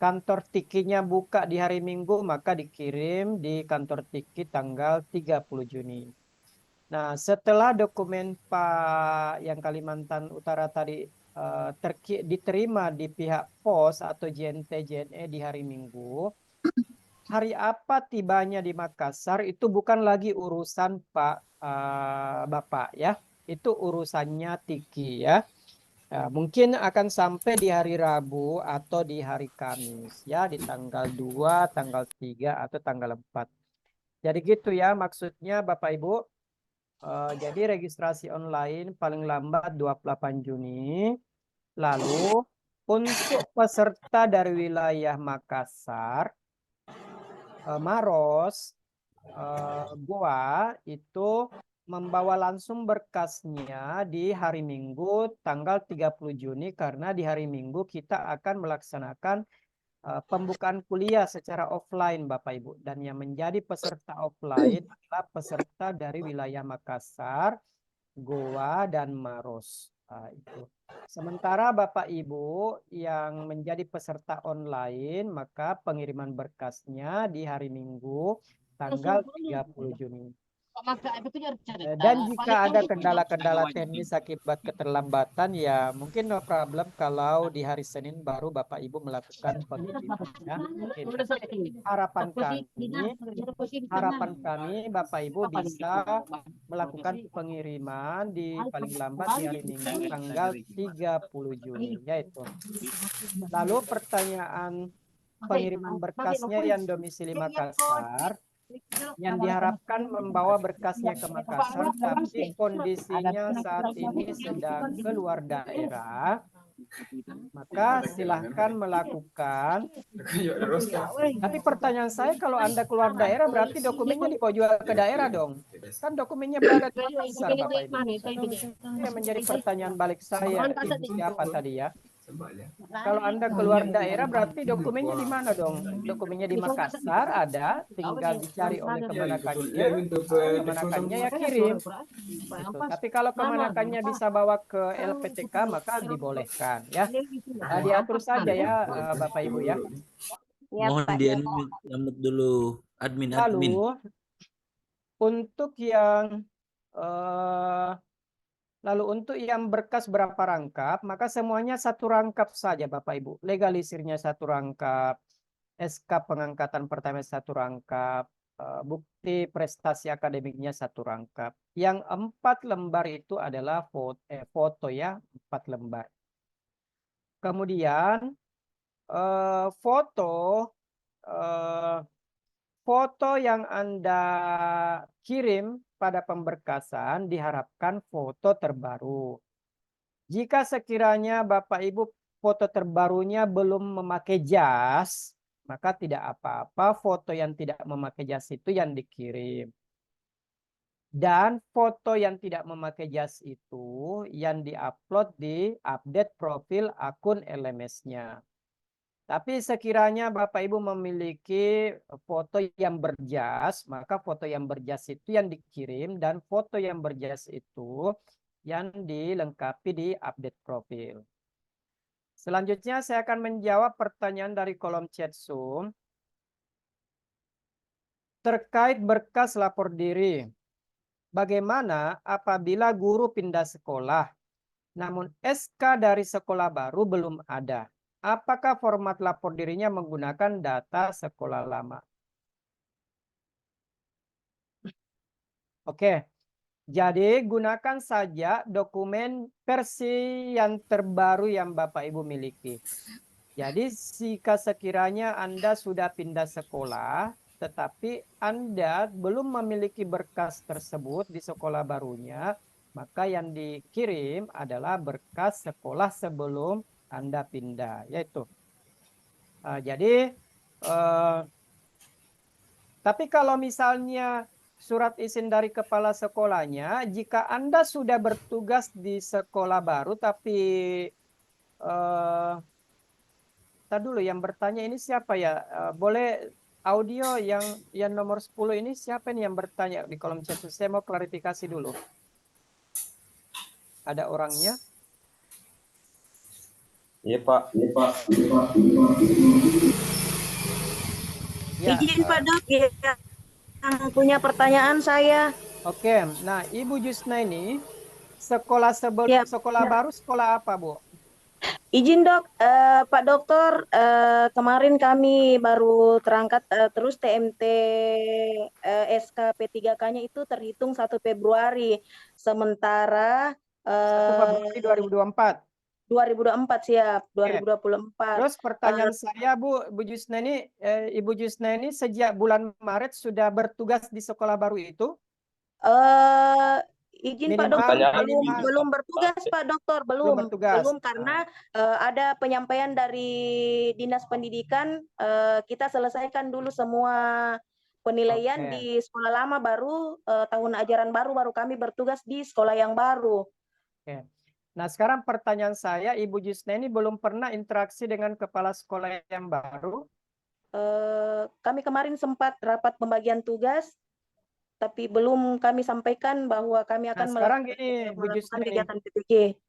Kantor Tikinya buka di hari Minggu, maka dikirim di kantor Tiki tanggal 30 Juni. Nah, setelah dokumen Pak yang Kalimantan Utara tadi diterima di pihak pos atau JNT JNE di hari Minggu, hari apa tibanya di Makassar itu bukan lagi urusan Bapak ya, itu urusannya Tiki ya. Nah, mungkin akan sampai di hari Rabu atau di hari Kamis ya, di tanggal 2, tanggal 3 atau tanggal 4. Jadi gitu ya maksudnya Bapak Ibu. Jadi registrasi online paling lambat 28 Juni. Lalu untuk peserta dari wilayah Makassar, Maros, Goa itu membawa langsung berkasnya di hari Minggu tanggal 30 Juni karena di hari Minggu kita akan melaksanakan pembukaan kuliah secara offline Bapak Ibu, dan yang menjadi peserta offline adalah peserta dari wilayah Makassar, Goa dan Maros. Itu. Sementara Bapak Ibu yang menjadi peserta online, maka pengiriman berkasnya di hari Minggu tanggal 30 Juni. Dan jika ada kendala-kendala teknis akibat keterlambatan, ya mungkin no problem kalau di hari Senin baru Bapak Ibu melakukan pengirimannya. Harapan kami Bapak Ibu bisa melakukan pengiriman di paling lambat di hari Minggu tanggal 30 Juni, yaitu. Lalu pertanyaan pengiriman berkasnya yang domisili Makassar, yang diharapkan membawa berkasnya ke Makassar, tapi kondisinya saat ini sedang keluar daerah, maka silahkan melakukan. Tapi pertanyaan saya, kalau Anda keluar daerah berarti dokumennya dibawa juga ke daerah dong. Kan dokumennya berada di Makassar, Bapak Ibu. Itu yang menjadi pertanyaan balik saya. Ibu siapa tadi ya? Kalau Anda keluar daerah berarti dokumennya di mana dong? Dokumennya di Makassar ada, tinggal dicari oleh kemanakannya ya kirim. Gitu. Tapi kalau kemanakannya bisa bawa ke LPTK maka dibolehkan ya. Nah, diatur saja ya Bapak Ibu ya. Mohon di-unmute dulu admin. Lalu untuk yang berkas berapa rangkap, maka semuanya satu rangkap saja Bapak Ibu. Legalisirnya satu rangkap, SK pengangkatan pertama satu rangkap, bukti prestasi akademiknya satu rangkap. Yang 4 lembar itu adalah foto ya, 4 lembar. Kemudian foto yang Anda kirim pada pemberkasan diharapkan foto terbaru. Jika sekiranya Bapak Ibu foto terbarunya belum memakai jas, maka tidak apa-apa, foto yang tidak memakai jas itu yang dikirim. Dan foto yang tidak memakai jas itu yang diupload di update profil akun LMS-nya. Tapi sekiranya Bapak Ibu memiliki foto yang berjas, maka foto yang berjas itu yang dikirim dan foto yang berjas itu yang dilengkapi di update profil. Selanjutnya saya akan menjawab pertanyaan dari kolom chat Zoom terkait berkas lapor diri. Bagaimana apabila guru pindah sekolah, namun SK dari sekolah baru belum ada? Apakah format lapor dirinya menggunakan data sekolah lama? Oke, jadi gunakan saja dokumen versi yang terbaru yang Bapak Ibu miliki. Jadi jika sekiranya Anda sudah pindah sekolah, tetapi Anda belum memiliki berkas tersebut di sekolah barunya, maka yang dikirim adalah berkas sekolah sebelum Anda pindah, yaitu. Jadi, tapi kalau misalnya surat izin dari kepala sekolahnya, jika Anda sudah bertugas di sekolah baru, tapi tadi dulu yang bertanya ini siapa ya? Boleh audio yang nomor 10 ini siapa nih yang bertanya di kolom chat? Saya mau klarifikasi dulu. Ada orangnya? Iya Pak. Ya, Izin Pak Dok, ya, yang punya pertanyaan saya. Oke, nah Ibu Jusna ini sekolah sebelum sekolah baru sekolah apa Bu? Izin Dok, Pak Dokter, kemarin kami baru terangkat terus TMT SK P3K-nya itu terhitung 1 Februari, sementara 1 Februari 2024. 2024 siap, 2024. Terus pertanyaan saya Bu Jusna ini, Ibu Jusna ini sejak bulan Maret sudah bertugas di sekolah baru itu? Izin Pak Dokter, belum bertugas Pak Dokter, belum karena ada penyampaian dari Dinas Pendidikan, kita selesaikan dulu semua penilaian di sekolah lama, baru tahun ajaran baru kami bertugas di sekolah yang baru. Oke. Nah sekarang pertanyaan saya, Ibu Jusna ini belum pernah interaksi dengan kepala sekolah yang baru? Kami kemarin sempat rapat pembagian tugas, tapi belum kami sampaikan bahwa kami akan melakukan kegiatan PPG.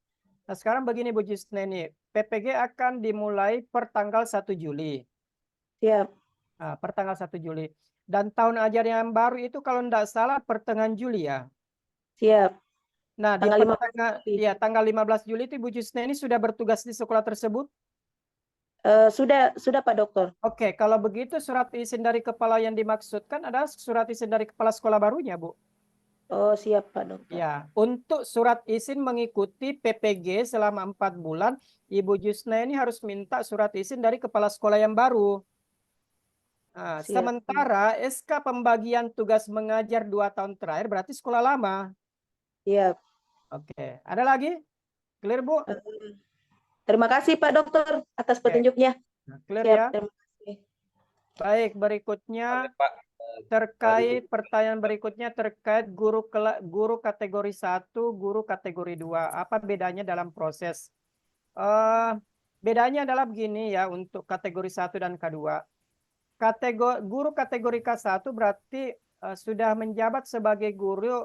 Nah sekarang begini Bu Jusna ini, PPG akan dimulai per tanggal 1 Juli. Siap. Pertanggal 1 Juli. Dan tahun ajaran yang baru itu kalau tidak salah pertengahan Juli ya. Siap. Nah, di Tanggal 15 tanggal 15 Juli itu Ibu Jusna ini sudah bertugas di sekolah tersebut? Sudah Pak Dokter. Oke, kalau begitu surat izin dari kepala yang dimaksudkan adalah surat izin dari kepala sekolah barunya, Bu. Oh, siap Pak Dokter. Ya, untuk surat izin mengikuti PPG selama 4 bulan, Ibu Jusna ini harus minta surat izin dari kepala sekolah yang baru. Siap. Sementara SK pembagian tugas mengajar 2 tahun terakhir berarti sekolah lama. Siap. Oke, ada lagi? Clear, Bu? Terima kasih Pak Dokter atas petunjuknya. Clear Siap, ya? terima kasih. Baik, berikutnya terkait pertanyaan berikutnya terkait guru kategori 1, guru kategori 2. Apa bedanya dalam proses? Bedanya adalah begini ya untuk kategori 1 dan K2. Guru kategori K1 berarti sudah menjabat sebagai guru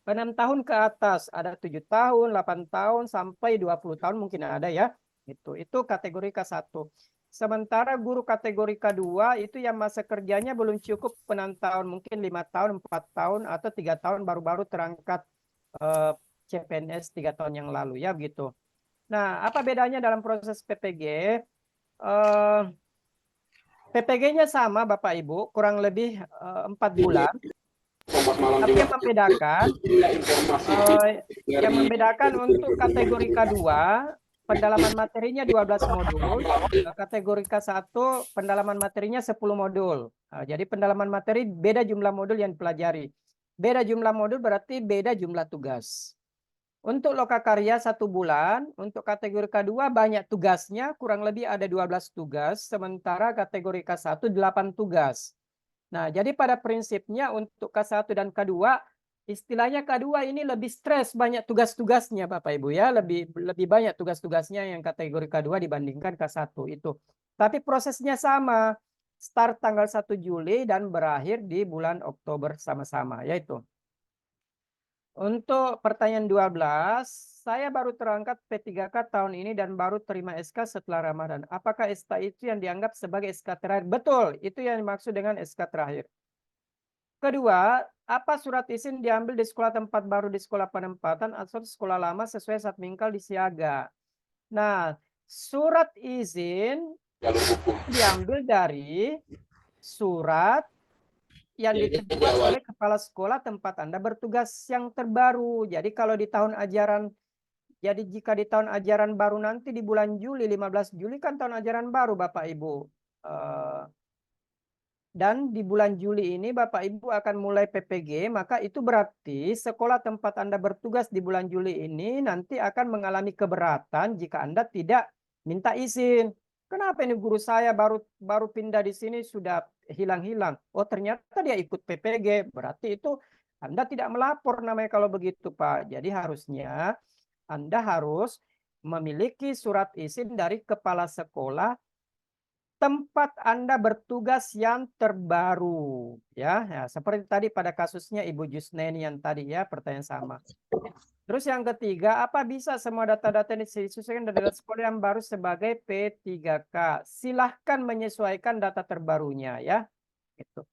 6 tahun ke atas, ada 7 tahun, 8 tahun sampai 20 tahun mungkin ada ya. Itu kategori K1. Sementara guru kategori K2 itu yang masa kerjanya belum cukup 6 tahun, mungkin 5 tahun, 4 tahun atau 3 tahun baru-baru terangkat CPNS 3 tahun yang lalu ya begitu. Nah, apa bedanya dalam proses PPG? PPG-nya sama Bapak Ibu, kurang lebih 4 bulan. Tapi yang membedakan untuk kategori K2, pendalaman materinya 12 modul, kategori K1 pendalaman materinya 10 modul. Jadi pendalaman materi beda jumlah modul yang dipelajari. Beda jumlah modul berarti beda jumlah tugas. Untuk lokakarya 1 bulan, untuk kategori K2 banyak tugasnya, kurang lebih ada 12 tugas, sementara kategori K1 8 tugas. Nah, jadi pada prinsipnya untuk K1 dan K2, istilahnya K2 ini lebih stres, banyak tugas-tugasnya Bapak Ibu ya, lebih banyak tugas-tugasnya yang kategori K2 dibandingkan K1 itu. Tapi prosesnya sama, start tanggal 1 Juli dan berakhir di bulan Oktober sama-sama, yaitu. Untuk pertanyaan 12, saya baru terangkat P3K tahun ini dan baru terima SK setelah Ramadan. Apakah SK itu yang dianggap sebagai SK terakhir? Betul, itu yang dimaksud dengan SK terakhir. Kedua, apa surat izin diambil di sekolah tempat baru di sekolah penempatan atau sekolah lama sesuai Satmingkal di Siaga? Nah, surat izin diambil dari surat yang ditugas oleh kepala sekolah tempat Anda bertugas yang terbaru. Jadi kalau di tahun ajaran, jadi jika di tahun ajaran baru nanti di bulan Juli, 15 Juli kan tahun ajaran baru Bapak Ibu. Dan di bulan Juli ini Bapak Ibu akan mulai PPG, maka itu berarti sekolah tempat Anda bertugas di bulan Juli ini nanti akan mengalami keberatan jika Anda tidak minta izin. Kenapa ini guru saya baru pindah di sini sudah hilang-hilang? Oh, ternyata dia ikut PPG. Berarti itu Anda tidak melapor namanya kalau begitu, Pak. Jadi harusnya Anda harus memiliki surat izin dari kepala sekolah tempat Anda bertugas yang terbaru. Ya, seperti tadi pada kasusnya Ibu Jusneni yang tadi ya, pertanyaan sama. Terus yang ketiga, apa bisa semua data-data ini disesuaikan dari sekolah yang baru sebagai P3K? Silahkan menyesuaikan data terbarunya ya. Itu.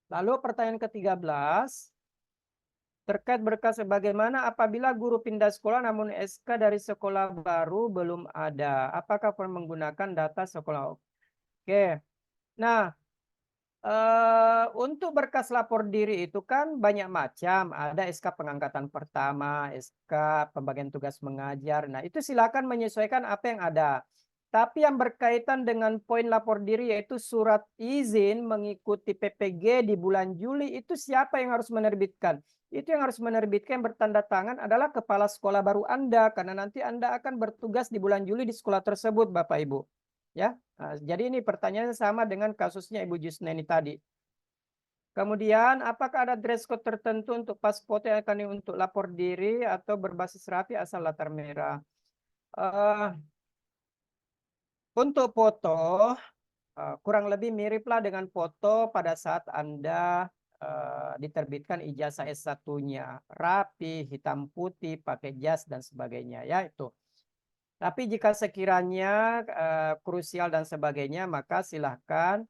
Lalu pertanyaan ke-13. Terkait berkas sebagaimana apabila guru pindah sekolah namun SK dari sekolah baru belum ada. Apakah perlu menggunakan data sekolah? Oke. Nah, untuk berkas lapor diri itu kan banyak macam. Ada SK pengangkatan pertama, SK pembagian tugas mengajar. Nah, itu silakan menyesuaikan apa yang ada. Tapi yang berkaitan dengan poin lapor diri yaitu surat izin mengikuti PPG di bulan Juli itu siapa yang harus menerbitkan? Itu yang harus menerbitkan bertanda tangan adalah kepala sekolah baru Anda karena nanti Anda akan bertugas di bulan Juli di sekolah tersebut Bapak Ibu. Ya, nah, jadi ini pertanyaannya sama dengan kasusnya Ibu Jusneni tadi. Kemudian, apakah ada dress code tertentu untuk pas foto yang akan untuk lapor diri atau berbasis rapi asal latar merah? Untuk foto, kurang lebih miriplah dengan foto pada saat Anda diterbitkan ijazah S1-nya. Rapi, hitam putih, pakai jas dan sebagainya. Ya, itu. Tapi jika sekiranya krusial dan sebagainya, maka silahkan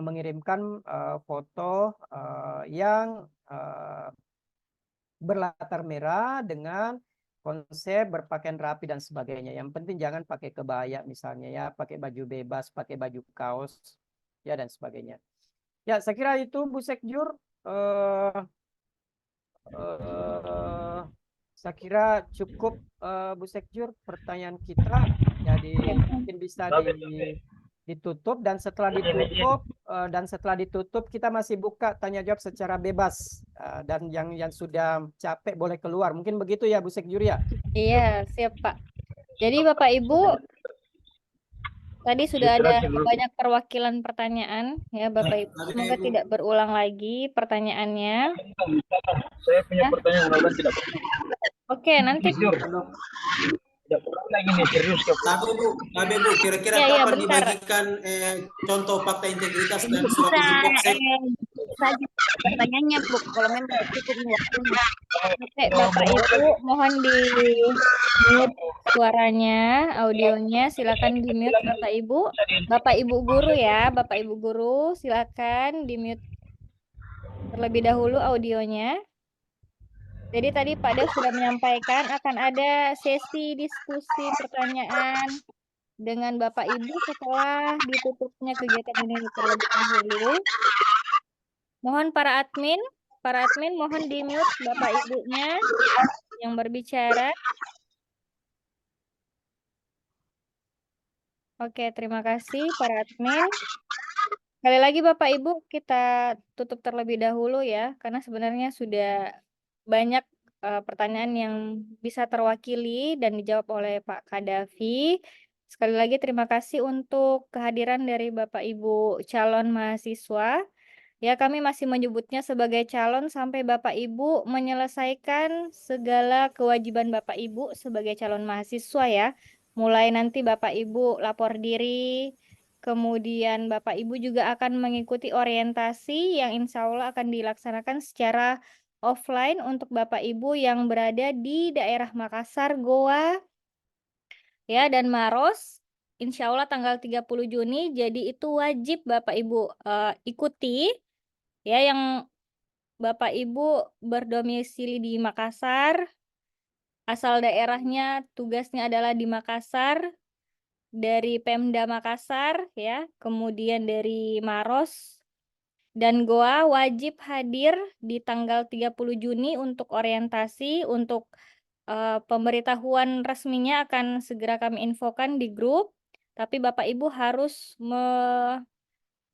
mengirimkan foto yang berlatar merah dengan konsep berpakaian rapi dan sebagainya. Yang penting jangan pakai kebaya misalnya ya, pakai baju bebas, pakai baju kaos ya dan sebagainya. Ya, saya kira itu Bu Sekjur. Saya kira cukup Bu Sekjur pertanyaan kita. Jadi mungkin bisa ditutup dan setelah ditutup kita masih buka tanya jawab secara bebas dan yang sudah capek boleh keluar. Mungkin begitu ya Bu Sekjur ya? Iya, siap Pak. Jadi Bapak Ibu tadi sudah ada banyak perwakilan pertanyaan ya Bapak Ibu. Semoga tidak berulang lagi pertanyaannya. Saya punya Ya. pertanyaan, mudah-mudahan tidak. Oke, nanti Tidak lagi nih serius ke. Tapi Bu, kira-kira Iya, kapan bentar. dibagikan contoh fakta integritas dan Bisa surat izin polsek? saja pertanyaannya Bu, kalau memang cukup waktunya. Oke, Bapak Ibu mohon di mute suaranya, audionya, silakan di mute Bapak Ibu. Bapak Ibu guru ya, Bapak Ibu guru silakan di mute terlebih dahulu audionya. Jadi tadi Pak Dev sudah menyampaikan akan ada sesi diskusi pertanyaan dengan Bapak Ibu setelah ditutupnya kegiatan ini terlebih dahulu. Mohon para admin mohon di mute Bapak Ibunya yang berbicara. Oke, terima kasih para admin. Sekali lagi Bapak Ibu kita tutup terlebih dahulu ya, karena sebenarnya sudah banyak pertanyaan yang bisa terwakili dan dijawab oleh Pak Kadafi. Sekali lagi terima kasih untuk kehadiran dari Bapak Ibu calon mahasiswa. Ya, kami masih menyebutnya sebagai calon sampai Bapak Ibu menyelesaikan segala kewajiban Bapak Ibu sebagai calon mahasiswa ya. Mulai nanti Bapak Ibu lapor diri, kemudian Bapak Ibu juga akan mengikuti orientasi yang insya Allah akan dilaksanakan secara offline untuk Bapak Ibu yang berada di daerah Makassar, Goa, ya, dan Maros. Insya Allah tanggal 30 Juni, jadi itu wajib Bapak Ibu ikuti. Ya, yang Bapak Ibu berdomisili di Makassar, asal daerahnya tugasnya adalah di Makassar, dari Pemda Makassar, ya, kemudian dari Maros dan Goa wajib hadir di tanggal 30 Juni untuk orientasi, untuk pemberitahuan resminya akan segera kami infokan di grup, tapi Bapak Ibu harus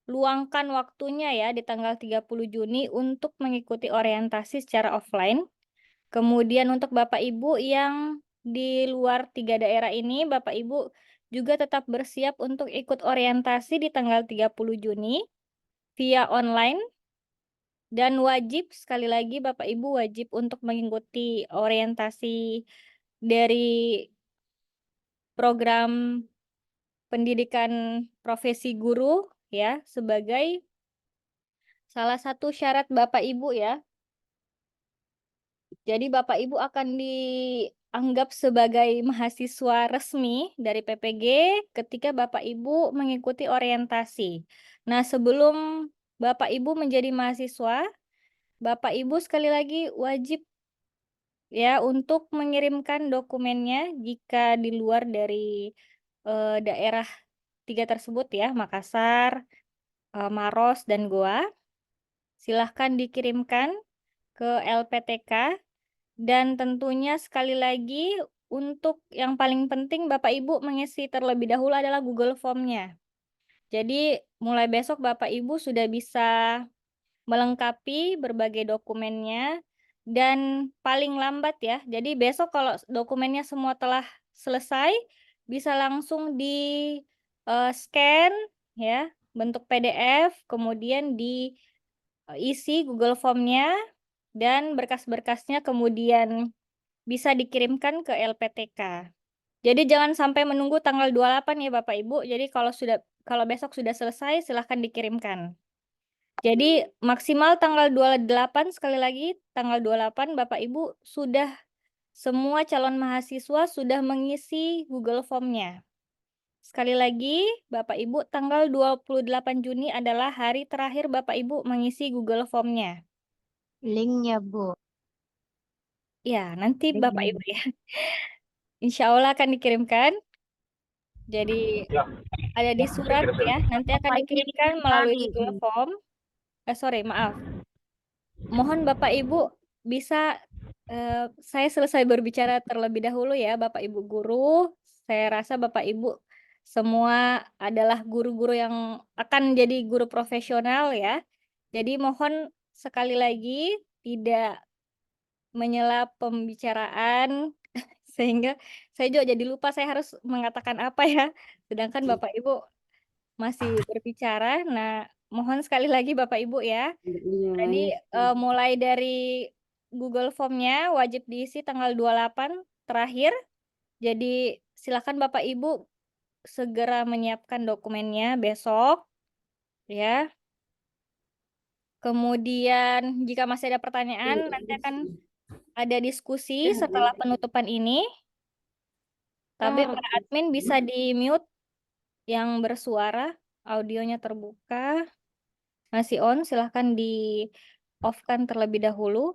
luangkan waktunya ya di tanggal 30 Juni untuk mengikuti orientasi secara offline. Kemudian untuk Bapak Ibu yang di luar 3 daerah ini, Bapak Ibu juga tetap bersiap untuk ikut orientasi di tanggal 30 Juni via online. Dan wajib, sekali lagi Bapak Ibu wajib untuk mengikuti orientasi dari program pendidikan profesi guru ya, sebagai salah satu syarat Bapak Ibu ya. Jadi Bapak Ibu akan dianggap sebagai mahasiswa resmi dari PPG ketika Bapak Ibu mengikuti orientasi. Nah, sebelum Bapak Ibu menjadi mahasiswa, Bapak Ibu sekali lagi wajib ya untuk mengirimkan dokumennya jika di luar dari daerah 3 tersebut ya, Makassar, Maros, dan Goa. Silahkan dikirimkan ke LPTK. Dan tentunya sekali lagi untuk yang paling penting Bapak Ibu mengisi terlebih dahulu adalah Google Form-nya. Jadi mulai besok Bapak Ibu sudah bisa melengkapi berbagai dokumennya dan paling lambat ya. Jadi besok kalau dokumennya semua telah selesai bisa langsung di scan ya bentuk PDF, kemudian diisi Google Form-nya dan berkas-berkasnya kemudian bisa dikirimkan ke LPTK. Jadi jangan sampai menunggu tanggal 28 ya Bapak Ibu. Jadi kalau besok sudah selesai silahkan dikirimkan. Jadi maksimal tanggal 28, sekali lagi tanggal 28 Bapak Ibu sudah semua calon mahasiswa sudah mengisi Google Form-nya. Sekali lagi, Bapak Ibu, tanggal 28 Juni adalah hari terakhir Bapak Ibu mengisi Google Form-nya. Linknya, Bu. Ya, nanti Bapak Ibu ya. Insya Allah akan dikirimkan. Jadi ada di surat ya, nanti akan dikirimkan melalui Google Form. Sorry, maaf. Mohon Bapak Ibu bisa saya selesai berbicara terlebih dahulu ya, Bapak Ibu guru. Saya rasa Bapak Ibu semua adalah guru-guru yang akan jadi guru profesional ya. Jadi mohon sekali lagi tidak menyela pembicaraan sehingga saya juga jadi lupa saya harus mengatakan apa ya. Sedangkan Bapak Ibu masih berbicara. Nah, mohon sekali lagi Bapak Ibu ya. Tadi mulai dari Google Form-nya wajib diisi tanggal 28 terakhir. Jadi silakan Bapak Ibu segera menyiapkan dokumennya besok ya. Kemudian jika masih ada pertanyaan nanti akan ada diskusi setelah penutupan ini. Tapi para admin bisa di-mute yang bersuara, audionya terbuka. Masih on, silahkan di-off-kan terlebih dahulu.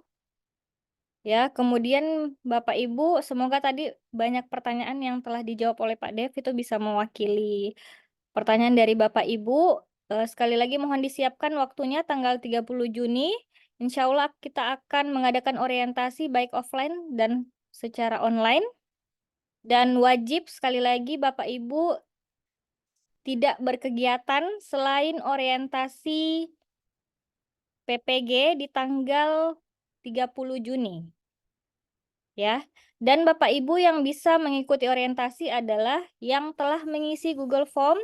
Ya, kemudian Bapak Ibu, semoga tadi banyak pertanyaan yang telah dijawab oleh Pak Dev itu bisa mewakili pertanyaan dari Bapak Ibu. Sekali lagi mohon disiapkan waktunya tanggal 30 Juni. Insya Allah kita akan mengadakan orientasi baik offline dan secara online. Dan wajib sekali lagi Bapak Ibu tidak berkegiatan selain orientasi PPG di tanggal 30 Juni. Ya. Dan Bapak Ibu yang bisa mengikuti orientasi adalah yang telah mengisi Google Form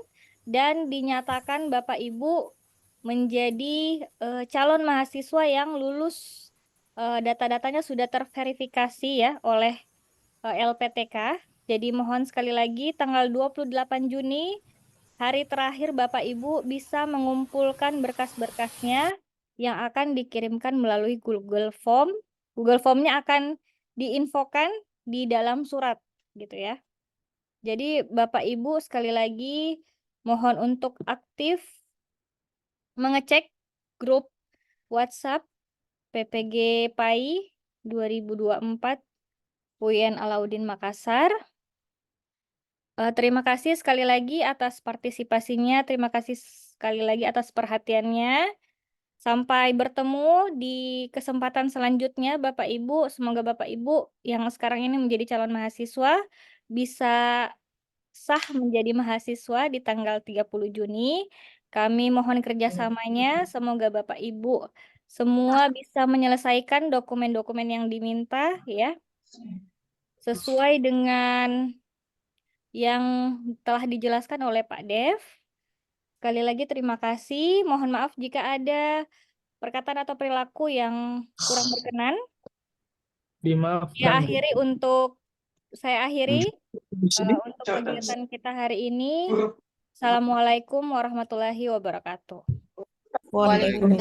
dan dinyatakan Bapak Ibu menjadi calon mahasiswa yang lulus data-datanya sudah terverifikasi ya oleh LPTK. Jadi mohon sekali lagi tanggal 28 Juni hari terakhir Bapak Ibu bisa mengumpulkan berkas-berkasnya yang akan dikirimkan melalui Google Form. Google Form-nya akan diinfokan di dalam surat gitu ya. Jadi Bapak Ibu sekali lagi mohon untuk aktif mengecek grup WhatsApp PPG PAI 2024 UIN Alauddin Makassar. Terima kasih sekali lagi atas partisipasinya, terima kasih sekali lagi atas perhatiannya. Sampai bertemu di kesempatan selanjutnya Bapak Ibu. Semoga Bapak Ibu yang sekarang ini menjadi calon mahasiswa bisa sah menjadi mahasiswa di tanggal 30 Juni. Kami mohon kerjasamanya, semoga Bapak Ibu semua bisa menyelesaikan dokumen-dokumen yang diminta ya, sesuai dengan yang telah dijelaskan oleh Pak Dev. Sekali lagi terima kasih. Mohon maaf jika ada perkataan atau perilaku yang kurang berkenan. Dimaafkan, Bu. Saya akhiri untuk kegiatan kita hari ini. Assalamualaikum warahmatullahi wabarakatuh. Waalaikumsalam.